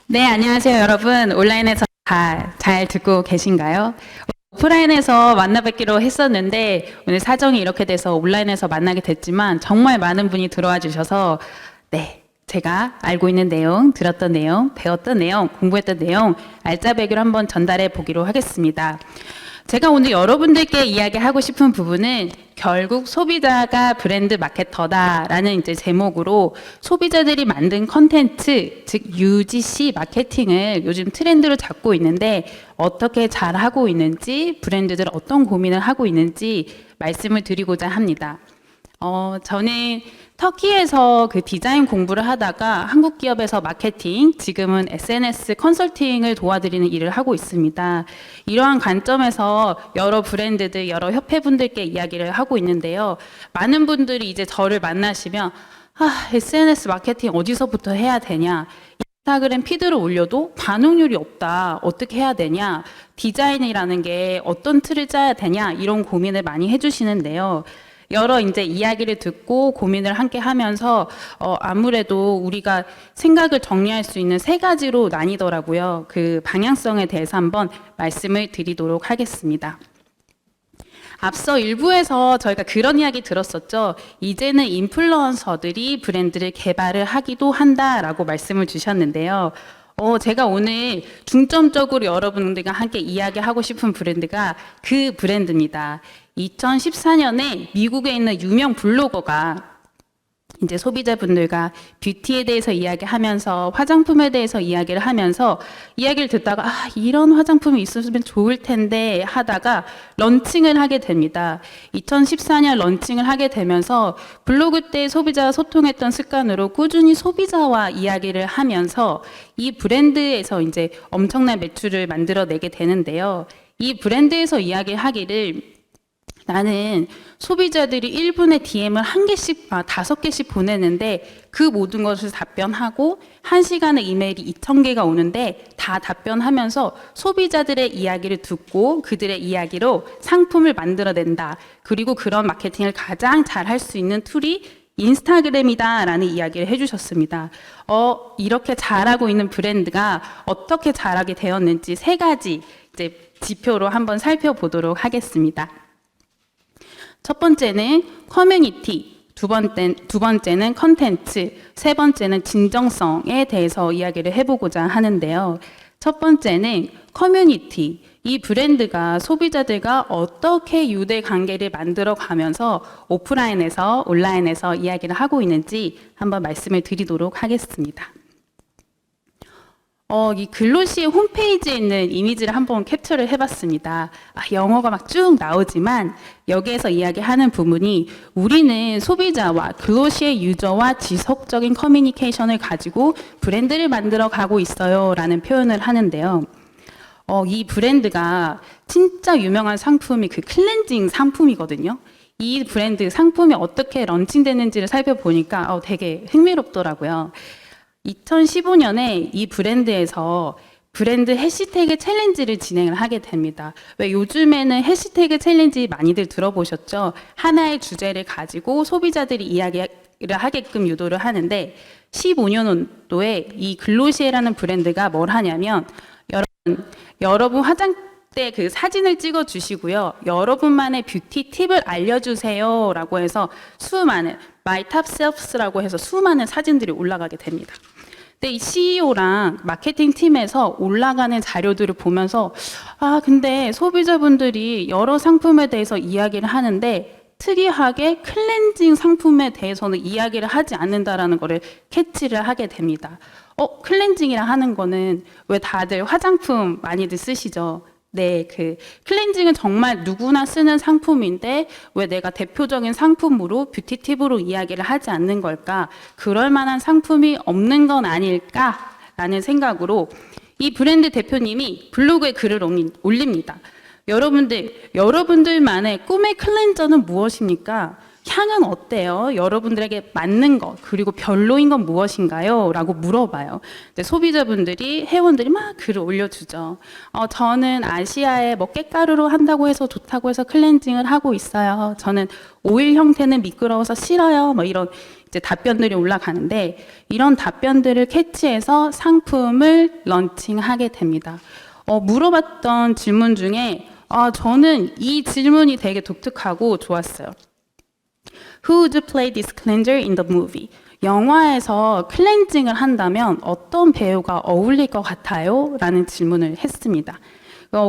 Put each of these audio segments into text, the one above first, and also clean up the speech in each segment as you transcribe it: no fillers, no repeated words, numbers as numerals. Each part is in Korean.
네, 안녕하세요, 여러분. 온라인에서 잘 듣고 계신가요? 오프라인에서 만나 뵙기로 했었는데 오늘 사정이 이렇게 돼서 온라인에서 만나게 됐지만 정말 많은 분이 들어와 주셔서 네, 제가 알고 있는 내용, 들었던 내용, 배웠던 내용, 공부했던 내용 알짜배기로 한번 전달해 보기로 하겠습니다. 제가 오늘 여러분들께 이야기하고 싶은 부분은 결국 소비자가 브랜드 마케터다라는 이제 제목으로 소비자들이 만든 컨텐츠, 즉 UGC 마케팅을 요즘 트렌드로 잡고 있는데 어떻게 잘하고 있는지, 브랜드들 어떤 고민을 하고 있는지 말씀을 드리고자 합니다. 저는 터키에서 그 디자인 공부를 하다가 한국 기업에서 마케팅, 지금은 SNS 컨설팅을 도와드리는 일을 하고 있습니다. 이러한 관점에서 여러 브랜드들, 여러 협회분들께 이야기를 하고 있는데요. 많은 분들이 이제 저를 만나시면 SNS 마케팅 어디서부터 해야 되냐? 인스타그램 피드를 올려도 반응률이 없다. 어떻게 해야 되냐? 디자인이라는 게 어떤 틀을 짜야 되냐? 이런 고민을 많이 해주시는데요. 여러 이제 이야기를 듣고 고민을 함께 하면서 아무래도 우리가 생각을 정리할 수 있는 세 가지로 나뉘더라고요. 그 방향성에 대해서 한번 말씀을 드리도록 하겠습니다. 앞서 일부에서 저희가 그런 이야기 들었었죠. 이제는 인플루언서들이 브랜드를 개발을 하기도 한다라고 말씀을 주셨는데요. 제가 오늘 중점적으로 여러분들과 함께 이야기하고 싶은 브랜드가 그 브랜드입니다. 2014년에 미국에 있는 유명 블로거가 이제 소비자분들과 뷰티에 대해서 이야기하면서 화장품에 대해서 이야기를 하면서 이야기를 듣다가 이런 화장품이 있었으면 좋을 텐데 하다가 런칭을 하게 됩니다. 2014년 런칭을 하게 되면서 블로그 때 소비자와 소통했던 습관으로 꾸준히 소비자와 이야기를 하면서 이 브랜드에서 이제 엄청난 매출을 만들어내게 되는데요. 이 브랜드에서 이야기하기를 나는 소비자들이 1분에 DM을 5개씩 보내는데 그 모든 것을 답변하고 1시간에 이메일이 2,000개가 오는데 다 답변하면서 소비자들의 이야기를 듣고 그들의 이야기로 상품을 만들어낸다. 그리고 그런 마케팅을 가장 잘 할 수 있는 툴이 인스타그램이다라는 이야기를 해주셨습니다. 이렇게 잘하고 있는 브랜드가 어떻게 잘하게 되었는지 세 가지 이제 지표로 한번 살펴보도록 하겠습니다. 첫 번째는 커뮤니티, 두 번째는 컨텐츠, 세 번째는 진정성에 대해서 이야기를 해보고자 하는데요. 첫 번째는 커뮤니티, 이 브랜드가 소비자들과 어떻게 유대 관계를 만들어 가면서 오프라인에서 온라인에서 이야기를 하고 있는지 한번 말씀을 드리도록 하겠습니다. 이 글로시의 홈페이지에 있는 이미지를 한번 캡처를 해봤습니다. 영어가 막 쭉 나오지만 여기에서 이야기하는 부분이 우리는 소비자와 글로시의 유저와 지속적인 커뮤니케이션을 가지고 브랜드를 만들어 가고 있어요 라는 표현을 하는데요. 이 브랜드가 진짜 유명한 상품이 그 클렌징 상품이거든요. 이 브랜드 상품이 어떻게 런칭되는지를 살펴보니까 되게 흥미롭더라고요. 2015년에 이 브랜드에서 브랜드 해시태그 챌린지를 진행을 하게 됩니다. 왜 요즘에는 해시태그 챌린지 많이들 들어보셨죠? 하나의 주제를 가지고 소비자들이 이야기를 하게끔 유도를 하는데 15년도에 이 글로시에라는 브랜드가 뭘 하냐면 여러분 화장대 그 사진을 찍어 주시고요. 여러분만의 뷰티 팁을 알려주세요 라고 해서 수많은 My Top Selfs라고 해서 수많은 사진들이 올라가게 됩니다. 근데 이 CEO랑 마케팅 팀에서 올라가는 자료들을 보면서 근데 소비자분들이 여러 상품에 대해서 이야기를 하는데 특이하게 클렌징 상품에 대해서는 이야기를 하지 않는다라는 거를 캐치를 하게 됩니다. 클렌징이라 하는 거는 왜 다들 화장품 많이들 쓰시죠? 네, 그 클렌징은 정말 누구나 쓰는 상품인데 왜 내가 대표적인 상품으로 뷰티 팁으로 이야기를 하지 않는 걸까? 그럴 만한 상품이 없는 건 아닐까라는 생각으로 이 브랜드 대표님이 블로그에 글을 올립니다. 여러분들만의 꿈의 클렌저는 무엇입니까? 향은 어때요? 여러분들에게 맞는 것, 그리고 별로인 건 무엇인가요? 라고 물어봐요. 근데 소비자분들이, 회원들이 막 글을 올려주죠. 저는 아시아에 뭐 깻가루로 한다고 해서 좋다고 해서 클렌징을 하고 있어요. 저는 오일 형태는 미끄러워서 싫어요. 뭐 이런 이제 답변들이 올라가는데, 이런 답변들을 캐치해서 상품을 런칭하게 됩니다. 물어봤던 질문 중에 저는 이 질문이 되게 독특하고 좋았어요. Who would play this cleanser in the movie? 영화에서 클렌징을 한다면 어떤 배우가 어울릴 것 같아요? 라는 질문을 했습니다.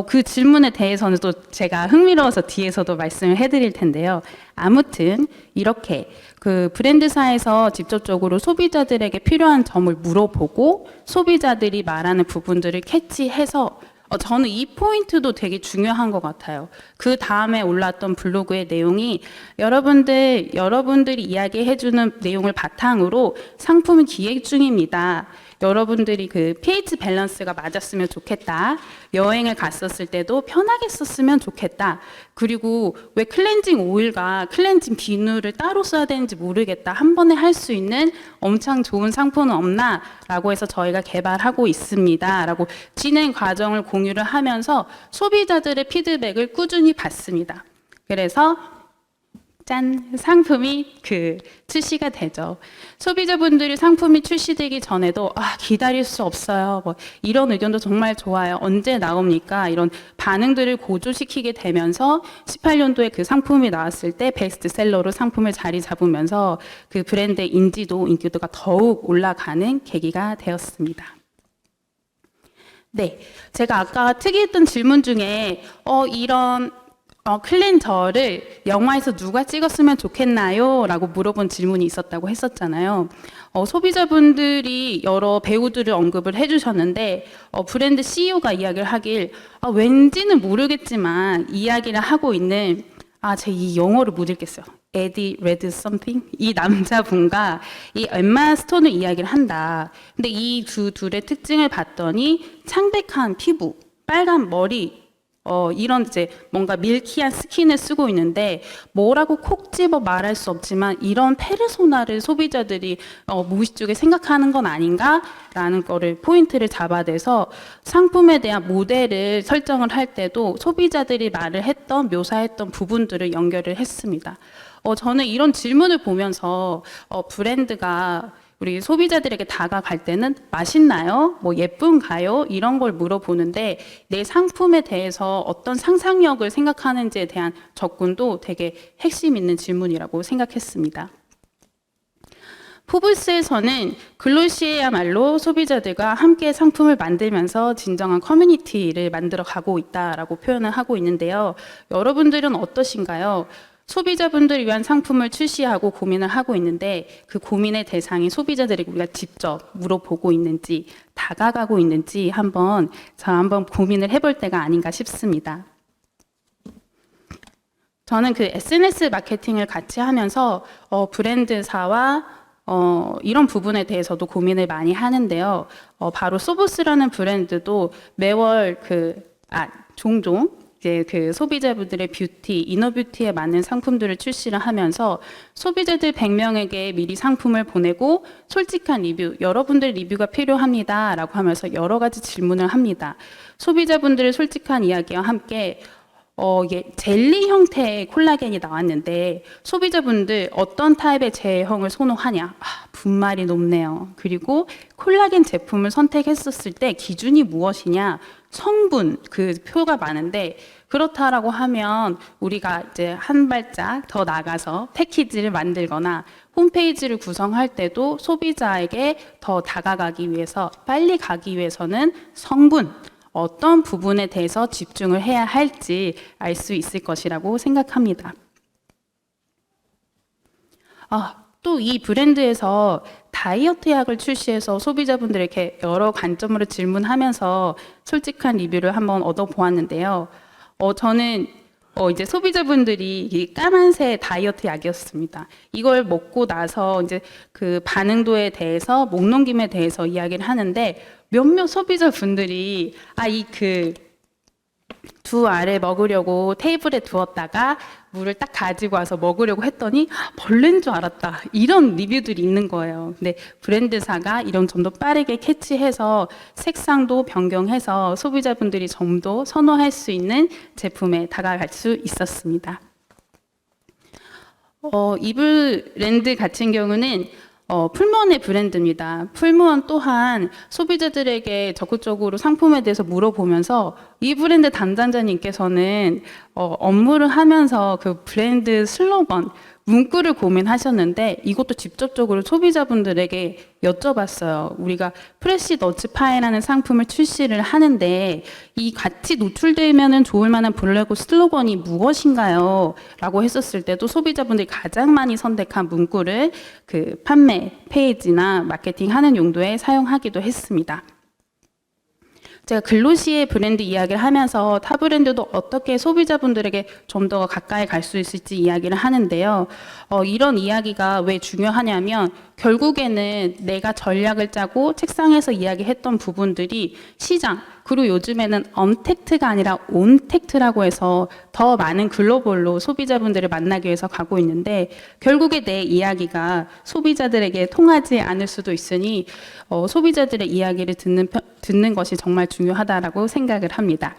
그 질문에 대해서는 또 제가 흥미로워서 뒤에서도 말씀을 해드릴 텐데요. 아무튼 이렇게 그 브랜드사에서 직접적으로 소비자들에게 필요한 점을 물어보고 소비자들이 말하는 부분들을 캐치해서 저는 이 포인트도 되게 중요한 것 같아요. 그 다음에 올랐던 블로그의 내용이 여러분들이 이야기해주는 내용을 바탕으로 상품을 기획 중입니다. 여러분들이 그 pH 밸런스가 맞았으면 좋겠다. 여행을 갔었을 때도 편하게 썼으면 좋겠다. 그리고 왜 클렌징 오일과 클렌징 비누를 따로 써야 되는지 모르겠다. 한 번에 할 수 있는 엄청 좋은 상품은 없나? 라고 해서 저희가 개발하고 있습니다. 라고 진행 과정을 공유를 하면서 소비자들의 피드백을 꾸준히 받습니다. 그래서 짠! 상품이 출시가 되죠. 소비자분들이 상품이 출시되기 전에도 기다릴 수 없어요. 뭐 이런 의견도 정말 좋아요. 언제 나옵니까? 이런 반응들을 고조시키게 되면서 18년도에 그 상품이 나왔을 때 베스트셀러로 상품을 자리 잡으면서 그 브랜드의 인지도가 더욱 올라가는 계기가 되었습니다. 네, 제가 아까 특이했던 질문 중에 이런 클렌저를 영화에서 누가 찍었으면 좋겠나요? 라고 물어본 질문이 있었다고 했었잖아요. 소비자분들이 여러 배우들을 언급을 해주셨는데 브랜드 CEO가 이야기를 하길 왠지는 모르겠지만 이야기를 하고 있는 제가 이 영어를 못 읽겠어요. 에디 레드 something? 이 남자분과 이 엠마 스톤을 이야기를 한다. 근데 이 둘의 특징을 봤더니 창백한 피부, 빨간 머리, 이런 이제 뭔가 밀키한 스킨을 쓰고 있는데 뭐라고 콕 집어 말할 수 없지만 이런 페르소나를 소비자들이 무의식적으로 생각하는 건 아닌가라는 거를 포인트를 잡아내서 상품에 대한 모델을 설정을 할 때도 소비자들이 말을 했던 묘사했던 부분들을 연결을 했습니다. 저는 이런 질문을 보면서 브랜드가 우리 소비자들에게 다가갈 때는 맛있나요? 뭐 예쁜가요? 이런 걸 물어보는데 내 상품에 대해서 어떤 상상력을 생각하는지에 대한 접근도 되게 핵심 있는 질문이라고 생각했습니다. 포브스에서는 글로시에야말로 소비자들과 함께 상품을 만들면서 진정한 커뮤니티를 만들어 가고 있다라고 표현을 하고 있는데요. 여러분들은 어떠신가요? 소비자분들을 위한 상품을 출시하고 고민을 하고 있는데 그 고민의 대상이 소비자들에게 우리가 직접 물어보고 있는지 다가가고 있는지 한번 고민을 해볼 때가 아닌가 싶습니다. 저는 그 SNS 마케팅을 같이 하면서 브랜드사와 이런 부분에 대해서도 고민을 많이 하는데요. 바로 소보스라는 브랜드도 매월 종종 이제 그 소비자분들의 뷰티, 이너 뷰티에 맞는 상품들을 출시를 하면서 소비자들 100명에게 미리 상품을 보내고 솔직한 리뷰, 여러분들 리뷰가 필요합니다. 라고 하면서 여러 가지 질문을 합니다. 소비자분들의 솔직한 이야기와 함께 이게 젤리 형태의 콜라겐이 나왔는데 소비자분들 어떤 타입의 제형을 선호하냐? 분말이 높네요. 그리고 콜라겐 제품을 선택했었을 때 기준이 무엇이냐? 성분 그 표가 많은데 그렇다라고 하면 우리가 이제 한 발짝 더 나가서 패키지를 만들거나 홈페이지를 구성할 때도 소비자에게 더 다가가기 위해서 빨리 가기 위해서는 성분 어떤 부분에 대해서 집중을 해야 할지 알 수 있을 것이라고 생각합니다. 또 이 브랜드에서 다이어트 약을 출시해서 소비자분들에게 여러 관점으로 질문하면서 솔직한 리뷰를 한번 얻어보았는데요. 저는 이제 소비자분들이 이 까만색 다이어트 약이었습니다. 이걸 먹고 나서 이제 그 반응도에 대해서 목넘김에 대해서 이야기를 하는데 몇몇 소비자분들이 두 알을 먹으려고 테이블에 두었다가 물을 딱 가지고 와서 먹으려고 했더니 벌레인 줄 알았다. 이런 리뷰들이 있는 거예요. 근데 브랜드사가 이런 좀 더 빠르게 캐치해서 색상도 변경해서 소비자분들이 좀 더 선호할 수 있는 제품에 다가갈 수 있었습니다. 이 브랜드 같은 경우는 풀무원의 브랜드입니다. 풀무원 또한 소비자들에게 적극적으로 상품에 대해서 물어보면서 이 브랜드 담당자님께서는 업무를 하면서 그 브랜드 슬로건, 문구를 고민하셨는데 이것도 직접적으로 소비자분들에게 여쭤봤어요. 우리가 프레시 너츠 파이라는 상품을 출시를 하는데 이 같이 노출되면 좋을 만한 블로그 슬로건이 무엇인가요? 라고 했었을 때도 소비자분들이 가장 많이 선택한 문구를 그 판매 페이지나 마케팅 하는 용도에 사용하기도 했습니다. 제가 글로시의 브랜드 이야기를 하면서 타 브랜드도 어떻게 소비자분들에게 좀 더 가까이 갈 수 있을지 이야기를 하는데요. 이런 이야기가 왜 중요하냐면 결국에는 내가 전략을 짜고 책상에서 이야기했던 부분들이 시장, 그리고 요즘에는 언택트가 아니라 온택트라고 해서 더 많은 글로벌로 소비자분들을 만나기 위해서 가고 있는데 결국에 내 이야기가 소비자들에게 통하지 않을 수도 있으니 소비자들의 이야기를 듣는 것이 정말 중요하다라고 생각을 합니다.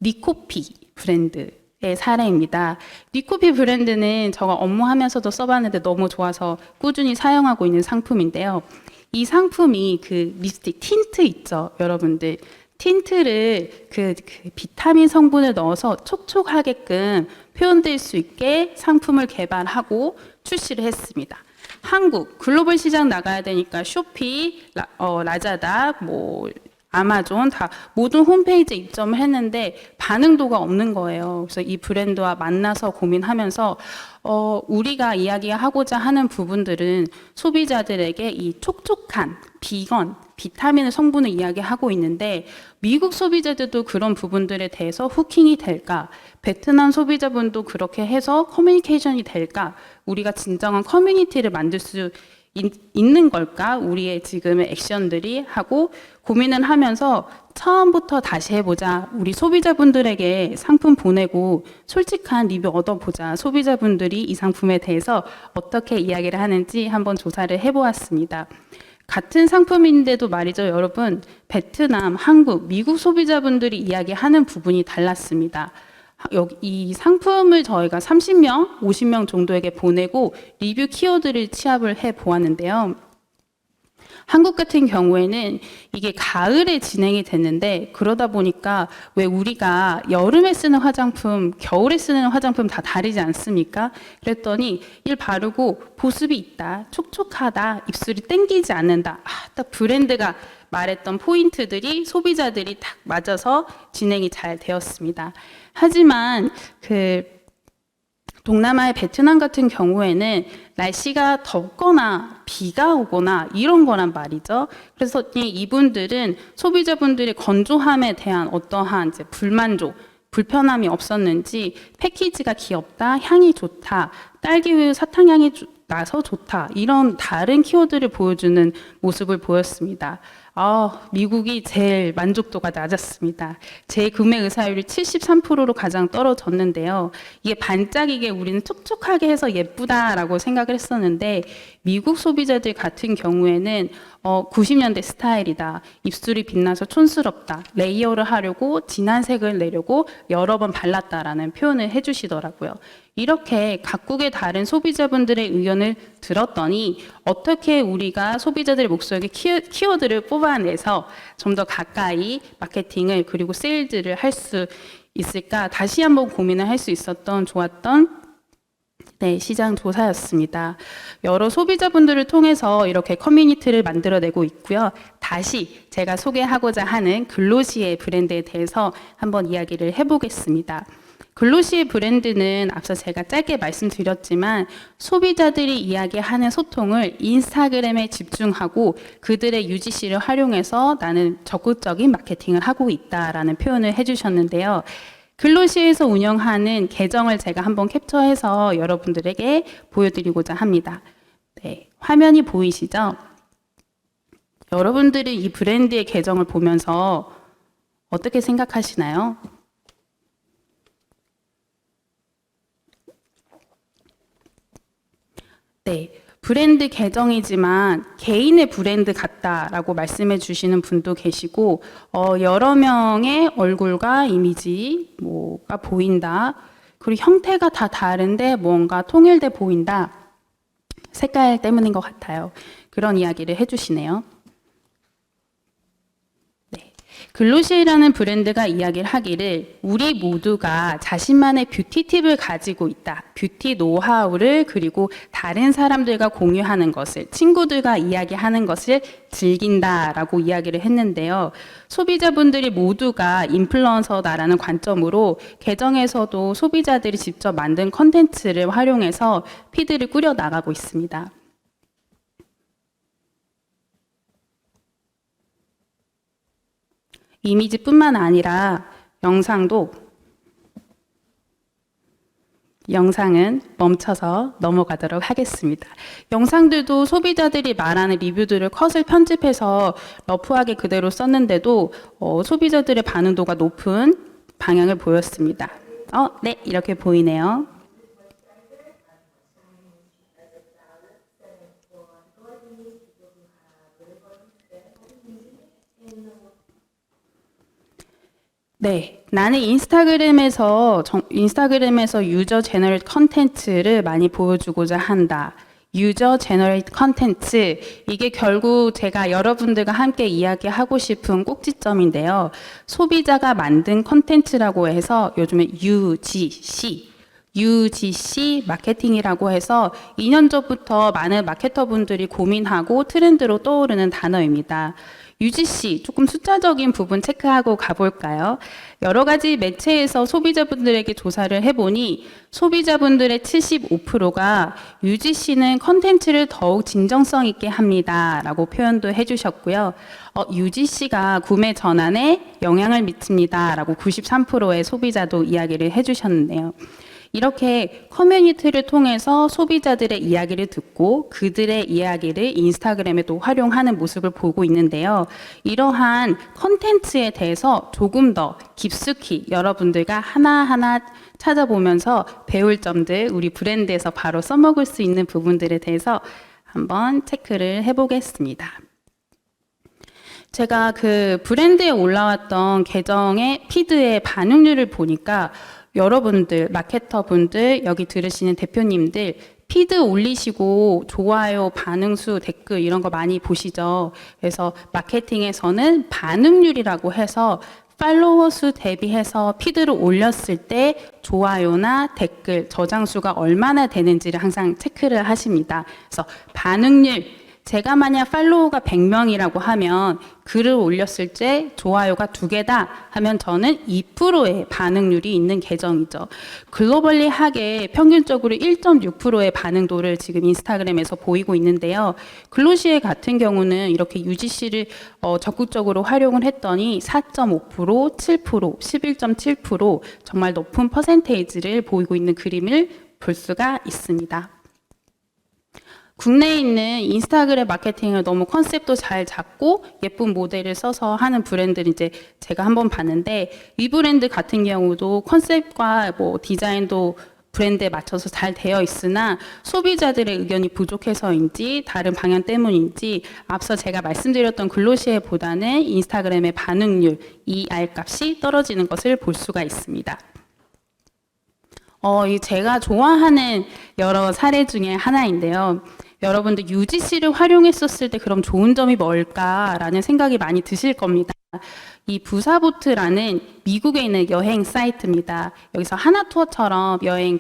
니코피 브랜드의 사례입니다. 니코피 브랜드는 제가 업무하면서도 써봤는데 너무 좋아서 꾸준히 사용하고 있는 상품인데요. 이 상품이 그 립스틱 틴트 있죠, 여러분들. 틴트를 그 비타민 성분을 넣어서 촉촉하게끔 표현될 수 있게 상품을 개발하고 출시를 했습니다. 한국 글로벌 시장 나가야 되니까 쇼피, 라자다, 아마존 다 모든 홈페이지에 입점을 했는데 반응도가 없는 거예요. 그래서 이 브랜드와 만나서 고민하면서 우리가 이야기하고자 하는 부분들은 소비자들에게 이 촉촉한 비건, 비타민의 성분을 이야기하고 있는데 미국 소비자들도 그런 부분들에 대해서 후킹이 될까? 베트남 소비자분도 그렇게 해서 커뮤니케이션이 될까? 우리가 진정한 커뮤니티를 만들 수 있는 걸까? 우리의 지금의 액션들이 하고 고민을 하면서 처음부터 다시 해보자. 우리 소비자분들에게 상품 보내고 솔직한 리뷰 얻어보자. 소비자분들이 이 상품에 대해서 어떻게 이야기를 하는지 한번 조사를 해보았습니다. 같은 상품인데도 말이죠, 여러분. 베트남, 한국, 미국 소비자분들이 이야기하는 부분이 달랐습니다. 이 상품을 저희가 30명, 50명 정도에게 보내고 리뷰 키워드를 취합을 해 보았는데요. 한국 같은 경우에는 이게 가을에 진행이 됐는데 그러다 보니까 왜 우리가 여름에 쓰는 화장품, 겨울에 쓰는 화장품 다 다르지 않습니까? 그랬더니 일 바르고 보습이 있다, 촉촉하다, 입술이 땡기지 않는다. 딱 브랜드가 말했던 포인트들이 소비자들이 딱 맞아서 진행이 잘 되었습니다. 하지만 동남아의 베트남 같은 경우에는 날씨가 덥거나 비가 오거나 이런 거란 말이죠. 그래서 이분들은 소비자분들의 건조함에 대한 어떠한 이제 불만족, 불편함이 없었는지 패키지가 귀엽다, 향이 좋다, 딸기우유 사탕향이 나서 좋다, 이런 다른 키워드를 보여주는 모습을 보였습니다. 미국이 제일 만족도가 낮았습니다. 재구매 의사율이 73%로 가장 떨어졌는데요. 이게 반짝이게 우리는 촉촉하게 해서 예쁘다라고 생각을 했었는데 미국 소비자들 같은 경우에는 90년대 스타일이다, 입술이 빛나서 촌스럽다, 레이어를 하려고 진한 색을 내려고 여러 번 발랐다라는 표현을 해주시더라고요. 이렇게 각국의 다른 소비자분들의 의견을 들었더니 어떻게 우리가 소비자들의 목소리에 키워드를 뽑아내서 좀 더 가까이 마케팅을 그리고 세일즈를 할 수 있을까 다시 한번 고민을 할 수 있었던 좋았던 시장 조사였습니다. 여러 소비자분들을 통해서 이렇게 커뮤니티를 만들어내고 있고요. 다시 제가 소개하고자 하는 글로시의 브랜드에 대해서 한번 이야기를 해보겠습니다. 글로시의 브랜드는 앞서 제가 짧게 말씀드렸지만 소비자들이 이야기하는 소통을 인스타그램에 집중하고 그들의 UGC를 활용해서 나는 적극적인 마케팅을 하고 있다라는 표현을 해주셨는데요. 글로시에서 운영하는 계정을 제가 한번 캡처해서 여러분들에게 보여드리고자 합니다. 화면이 보이시죠? 여러분들이 이 브랜드의 계정을 보면서 어떻게 생각하시나요? 네. 브랜드 계정이지만 개인의 브랜드 같다라고 말씀해 주시는 분도 계시고, 여러 명의 얼굴과 이미지, 뭐가 보인다. 그리고 형태가 다 다른데 뭔가 통일돼 보인다. 색깔 때문인 것 같아요. 그런 이야기를 해주시네요. 네. 글로시라는 브랜드가 이야기를 하기를 우리 모두가 자신만의 뷰티 팁을 가지고 있다. 뷰티 노하우를 그리고 다른 사람들과 공유하는 것을, 친구들과 이야기하는 것을 즐긴다라고 이야기를 했는데요. 소비자분들이 모두가 인플루언서다라는 관점으로 계정에서도 소비자들이 직접 만든 컨텐츠를 활용해서 피드를 꾸려 나가고 있습니다. 이미지뿐만 아니라 영상은 멈춰서 넘어가도록 하겠습니다. 영상들도 소비자들이 말하는 리뷰들을 컷을 편집해서 러프하게 그대로 썼는데도 소비자들의 반응도가 높은 방향을 보였습니다. 네, 이렇게 보이네요. 네, 나는 인스타그램에서 유저 제너레이트 컨텐츠를 많이 보여주고자 한다. 유저 제너레이트 컨텐츠, 이게 결국 제가 여러분들과 함께 이야기하고 싶은 꼭지점인데요. 소비자가 만든 컨텐츠라고 해서 요즘에 UGC 마케팅이라고 해서 2년 전부터 많은 마케터분들이 고민하고 트렌드로 떠오르는 단어입니다. UGC, 조금 숫자적인 부분 체크하고 가볼까요? 여러 가지 매체에서 소비자분들에게 조사를 해보니 소비자분들의 75%가 UGC는 컨텐츠를 더욱 진정성 있게 합니다. 라고 표현도 해주셨고요. UGC가 구매 전환에 영향을 미칩니다. 라고 93%의 소비자도 이야기를 해주셨는데요. 이렇게 커뮤니티를 통해서 소비자들의 이야기를 듣고 그들의 이야기를 인스타그램에도 활용하는 모습을 보고 있는데요. 이러한 컨텐츠에 대해서 조금 더 깊숙이 여러분들과 하나하나 찾아보면서 배울 점들, 우리 브랜드에서 바로 써먹을 수 있는 부분들에 대해서 한번 체크를 해보겠습니다. 제가 그 브랜드에 올라왔던 계정의 피드의 반응률을 보니까 여러분들, 마케터분들, 여기 들으시는 대표님들 피드 올리시고 좋아요, 반응수, 댓글 이런 거 많이 보시죠. 그래서 마케팅에서는 반응률이라고 해서 팔로워 수 대비해서 피드를 올렸을 때 좋아요나 댓글, 저장수가 얼마나 되는지를 항상 체크를 하십니다. 그래서 반응률, 제가 만약 팔로워가 100명이라고 하면 글을 올렸을 때 좋아요가 2개다 하면 저는 2%의 반응률이 있는 계정이죠. 글로벌리하게 평균적으로 1.6%의 반응도를 지금 인스타그램에서 보이고 있는데요. 글로시에 같은 경우는 이렇게 UGC를 적극적으로 활용을 했더니 4.5%, 7%, 11.7% 정말 높은 퍼센테이지를 보이고 있는 그림을 볼 수가 있습니다. 국내에 있는 인스타그램 마케팅을 너무 컨셉도 잘 잡고 예쁜 모델을 써서 하는 브랜드를 이제 제가 한번 봤는데 이 브랜드 같은 경우도 컨셉과 뭐 디자인도 브랜드에 맞춰서 잘 되어 있으나 소비자들의 의견이 부족해서인지 다른 방향 때문인지 앞서 제가 말씀드렸던 글로시에보다는 인스타그램의 반응률, ER 값이 떨어지는 것을 볼 수가 있습니다. 제가 좋아하는 여러 사례 중에 하나인데요. 여러분들 UGC를 활용했었을 때 그럼 좋은 점이 뭘까라는 생각이 많이 드실 겁니다. 이 부사보트라는 미국에 있는 여행 사이트입니다. 여기서 하나투어처럼 여행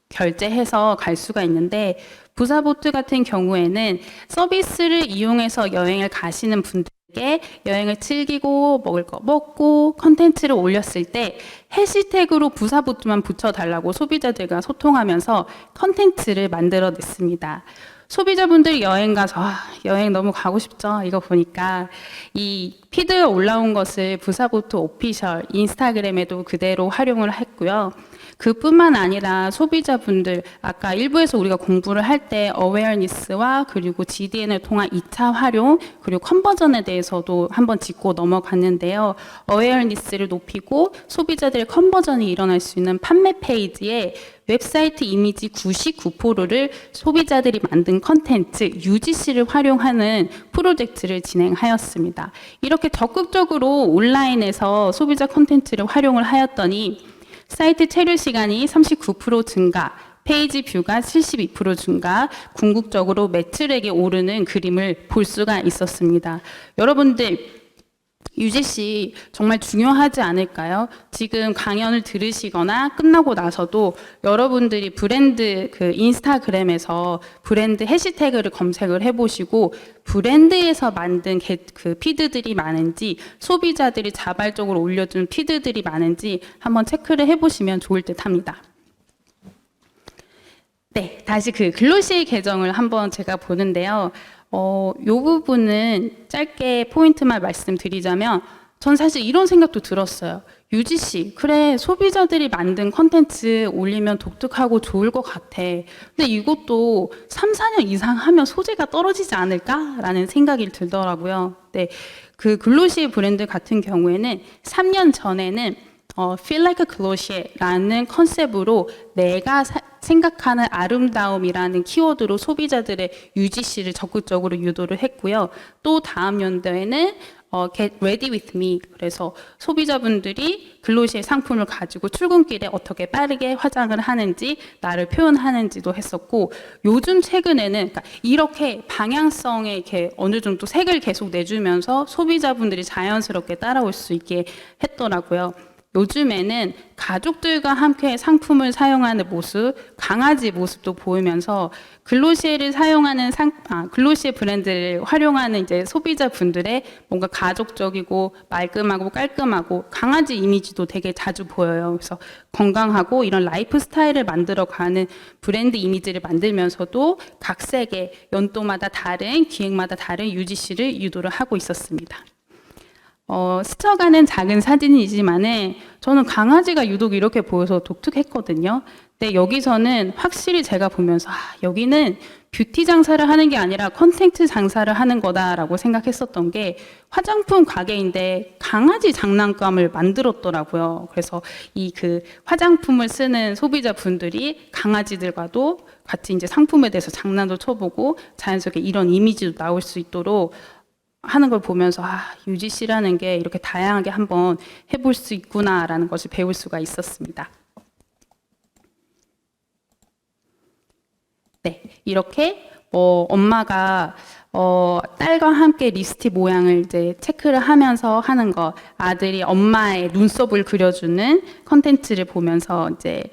결제해서 갈 수가 있는데 부사보트 같은 경우에는 서비스를 이용해서 여행을 가시는 분들께 여행을 즐기고 먹을 거 먹고 컨텐츠를 올렸을 때 해시태그로 부사보트만 붙여달라고 소비자들과 소통하면서 컨텐츠를 만들어냈습니다. 소비자분들이 여행 가서 여행 너무 가고 싶죠. 이거 보니까 이 피드에 올라온 것을 부사보트 오피셜 인스타그램에도 그대로 활용을 했고요. 그뿐만 아니라 소비자분들 아까 일부에서 우리가 공부를 할 때 어웨어니스와 그리고 GDN을 통한 2차 활용 그리고 컨버전에 대해서도 한번 짚고 넘어갔는데요. 어웨어니스를 높이고 소비자들의 컨버전이 일어날 수 있는 판매 페이지에 웹사이트 이미지 99%를 소비자들이 만든 컨텐츠 UGC를 활용하는 프로젝트를 진행하였습니다. 이렇게 적극적으로 온라인에서 소비자 컨텐츠를 활용을 하였더니 사이트 체류 시간이 39% 증가, 페이지 뷰가 72% 증가, 궁극적으로 매출액이 오르는 그림을 볼 수가 있었습니다. 여러분들 UGC 정말 중요하지 않을까요? 지금 강연을 들으시거나 끝나고 나서도 여러분들이 브랜드 그 인스타그램에서 브랜드 해시태그를 검색을 해보시고 브랜드에서 만든 그 피드들이 많은지 소비자들이 자발적으로 올려준 피드들이 많은지 한번 체크를 해보시면 좋을 듯 합니다. 네, 다시 그 글로시 계정을 한번 제가 보는데요. 요 부분은 짧게 포인트만 말씀드리자면 전 사실 이런 생각도 들었어요. UGC, 그래 소비자들이 만든 컨텐츠 올리면 독특하고 좋을 것 같아. 근데 이것도 3, 4년 이상 하면 소재가 떨어지지 않을까라는 생각이 들더라고요. 네, 그 글로시 브랜드 같은 경우에는 3년 전에는 Feel Like a Glossy라는 컨셉으로 내가 생각하는 아름다움이라는 키워드로 소비자들의 UGC를 적극적으로 유도를 했고요. 또 다음 연도에는 Get Ready With Me, 그래서 소비자분들이 글로시의 상품을 가지고 출근길에 어떻게 빠르게 화장을 하는지 나를 표현하는지도 했었고, 요즘 최근에는 그러니까 이렇게 방향성에 이렇게 어느 정도 색을 계속 내주면서 소비자분들이 자연스럽게 따라올 수 있게 했더라고요. 요즘에는 가족들과 함께 상품을 사용하는 모습, 강아지 모습도 보이면서 글로시에를 사용하는 글로시에 브랜드를 활용하는 이제 소비자분들의 뭔가 가족적이고 말끔하고 깔끔하고 강아지 이미지도 되게 자주 보여요. 그래서 건강하고 이런 라이프 스타일을 만들어가는 브랜드 이미지를 만들면서도 각색의 연도마다 다른 기획마다 다른 UGC를 유도를 하고 있었습니다. 스쳐가는 작은 사진이지만은 저는 강아지가 유독 이렇게 보여서 독특했거든요. 근데 여기서는 확실히 제가 보면서 여기는 뷰티 장사를 하는 게 아니라 콘텐츠 장사를 하는 거다라고 생각했었던 게 화장품 가게인데 강아지 장난감을 만들었더라고요. 그래서 이 그 화장품을 쓰는 소비자분들이 강아지들과도 같이 이제 상품에 대해서 장난도 쳐보고 자연스럽게 이런 이미지도 나올 수 있도록 하는 걸 보면서 UGC라는 게 이렇게 다양하게 한번 해볼 수 있구나라는 것을 배울 수가 있었습니다. 네, 이렇게 엄마가 딸과 함께 립스틱 모양을 이제 체크를 하면서 하는 거, 아들이 엄마의 눈썹을 그려주는 컨텐츠를 보면서 이제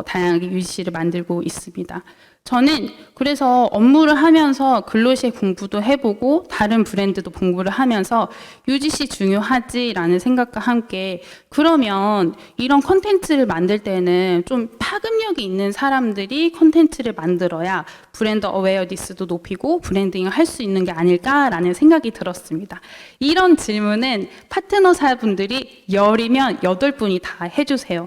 다양하게 UGC를 만들고 있습니다. 저는 그래서 업무를 하면서 글로시 공부도 해보고 다른 브랜드도 공부를 하면서 UGC 중요하지라는 생각과 함께 그러면 이런 컨텐츠를 만들 때는 좀 파급력이 있는 사람들이 컨텐츠를 만들어야 브랜드 어웨어니스도 높이고 브랜딩을 할 수 있는 게 아닐까라는 생각이 들었습니다. 이런 질문은 파트너사분들이 10이면 8분이 다 해주세요.